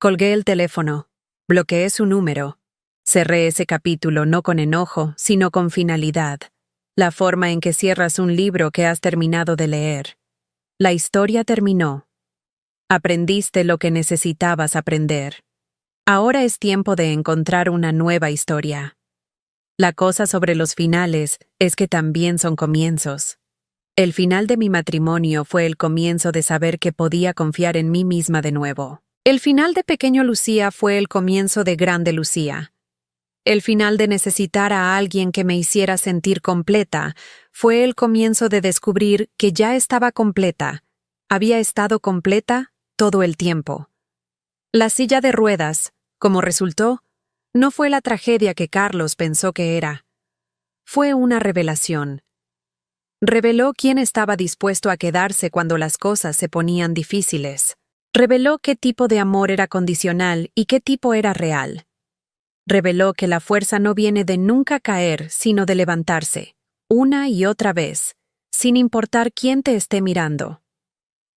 Colgué el teléfono, bloqueé su número. Cerré ese capítulo no con enojo, sino con finalidad. La forma en que cierras un libro que has terminado de leer. La historia terminó. Aprendiste lo que necesitabas aprender. Ahora es tiempo de encontrar una nueva historia. La cosa sobre los finales es que también son comienzos. El final de mi matrimonio fue el comienzo de saber que podía confiar en mí misma de nuevo. El final de Pequeño Lucía fue el comienzo de Grande Lucía. El final de necesitar a alguien que me hiciera sentir completa fue el comienzo de descubrir que ya estaba completa. Había estado completa todo el tiempo. La silla de ruedas, como resultó, no fue la tragedia que Carlos pensó que era. Fue una revelación. Reveló quién estaba dispuesto a quedarse cuando las cosas se ponían difíciles. Reveló qué tipo de amor era condicional y qué tipo era real. Reveló que la fuerza no viene de nunca caer, sino de levantarse, una y otra vez, sin importar quién te esté mirando.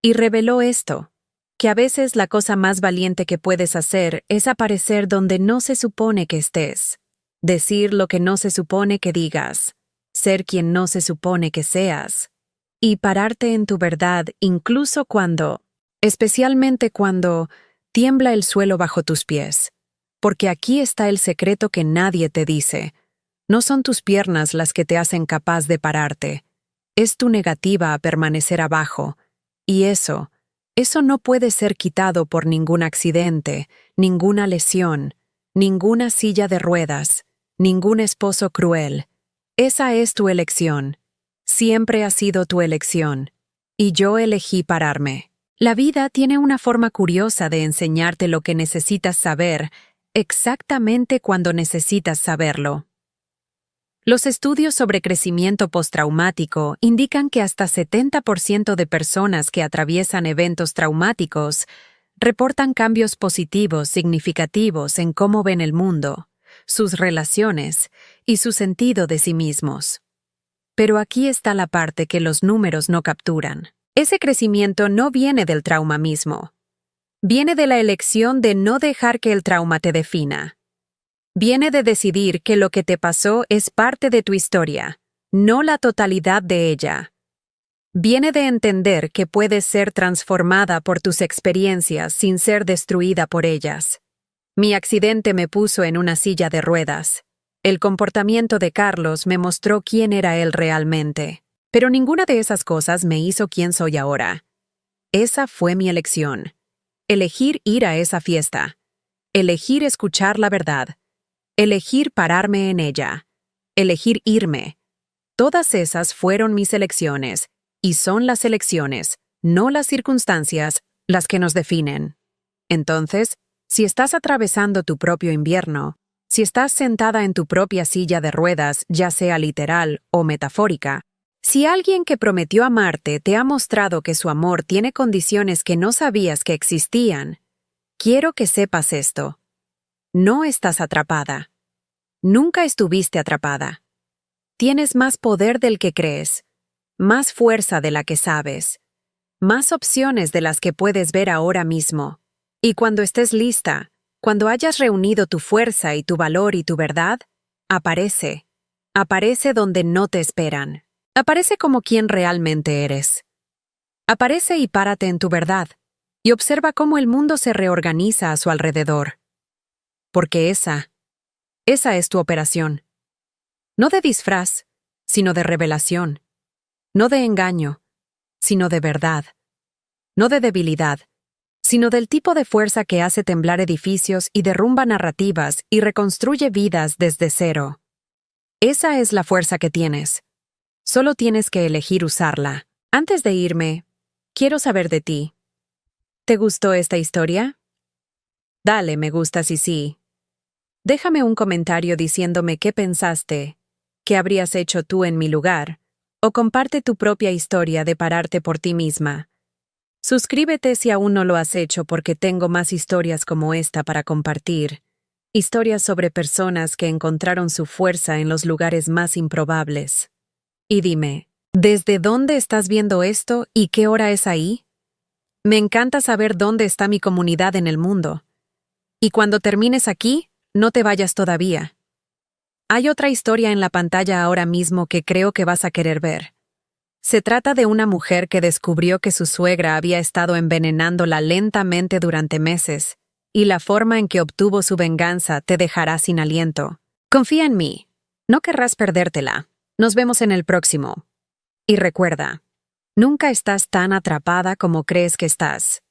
Y reveló esto, que a veces la cosa más valiente que puedes hacer es aparecer donde no se supone que estés, decir lo que no se supone que digas, ser quien no se supone que seas, y pararte en tu verdad incluso especialmente cuando tiembla el suelo bajo tus pies. Porque aquí está el secreto que nadie te dice. No son tus piernas las que te hacen capaz de pararte. Es tu negativa a permanecer abajo. Y eso no puede ser quitado por ningún accidente, ninguna lesión, ninguna silla de ruedas, ningún esposo cruel. Esa es tu elección. Siempre ha sido tu elección. Y yo elegí pararme. La vida tiene una forma curiosa de enseñarte lo que necesitas saber, exactamente cuando necesitas saberlo. Los estudios sobre crecimiento postraumático indican que hasta 70% de personas que atraviesan eventos traumáticos reportan cambios positivos significativos en cómo ven el mundo, sus relaciones y su sentido de sí mismos. Pero aquí está la parte que los números no capturan. Ese crecimiento no viene del trauma mismo. Viene de la elección de no dejar que el trauma te defina. Viene de decidir que lo que te pasó es parte de tu historia, no la totalidad de ella. Viene de entender que puedes ser transformada por tus experiencias sin ser destruida por ellas. Mi accidente me puso en una silla de ruedas. El comportamiento de Carlos me mostró quién era él realmente. Pero ninguna de esas cosas me hizo quien soy ahora. Esa fue mi elección. Elegir ir a esa fiesta. Elegir escuchar la verdad. Elegir pararme en ella. Elegir irme. Todas esas fueron mis elecciones, y son las elecciones, no las circunstancias, las que nos definen. Entonces, si estás atravesando tu propio invierno, si estás sentada en tu propia silla de ruedas, ya sea literal o metafórica, si alguien que prometió amarte te ha mostrado que su amor tiene condiciones que no sabías que existían, quiero que sepas esto. No estás atrapada. Nunca estuviste atrapada. Tienes más poder del que crees, más fuerza de la que sabes, más opciones de las que puedes ver ahora mismo. Y cuando estés lista, cuando hayas reunido tu fuerza y tu valor y tu verdad, aparece. Aparece donde no te esperan. Aparece como quien realmente eres. Aparece y párate en tu verdad, y observa cómo el mundo se reorganiza a su alrededor. Porque esa es tu operación. No de disfraz, sino de revelación. No de engaño, sino de verdad. No de debilidad, sino del tipo de fuerza que hace temblar edificios y derrumba narrativas y reconstruye vidas desde cero. Esa es la fuerza que tienes. Solo tienes que elegir usarla. Antes de irme, quiero saber de ti. ¿Te gustó esta historia? Dale me gusta si sí. Déjame un comentario diciéndome qué pensaste, qué habrías hecho tú en mi lugar, o comparte tu propia historia de pararte por ti misma. Suscríbete si aún no lo has hecho porque tengo más historias como esta para compartir. Historias sobre personas que encontraron su fuerza en los lugares más improbables. Y dime, ¿desde dónde estás viendo esto y qué hora es ahí? Me encanta saber dónde está mi comunidad en el mundo. Y cuando termines aquí, no te vayas todavía. Hay otra historia en la pantalla ahora mismo que creo que vas a querer ver. Se trata de una mujer que descubrió que su suegra había estado envenenándola lentamente durante meses, y la forma en que obtuvo su venganza te dejará sin aliento. Confía en mí. No querrás perdértela. Nos vemos en el próximo. Y recuerda, nunca estás tan atrapada como crees que estás.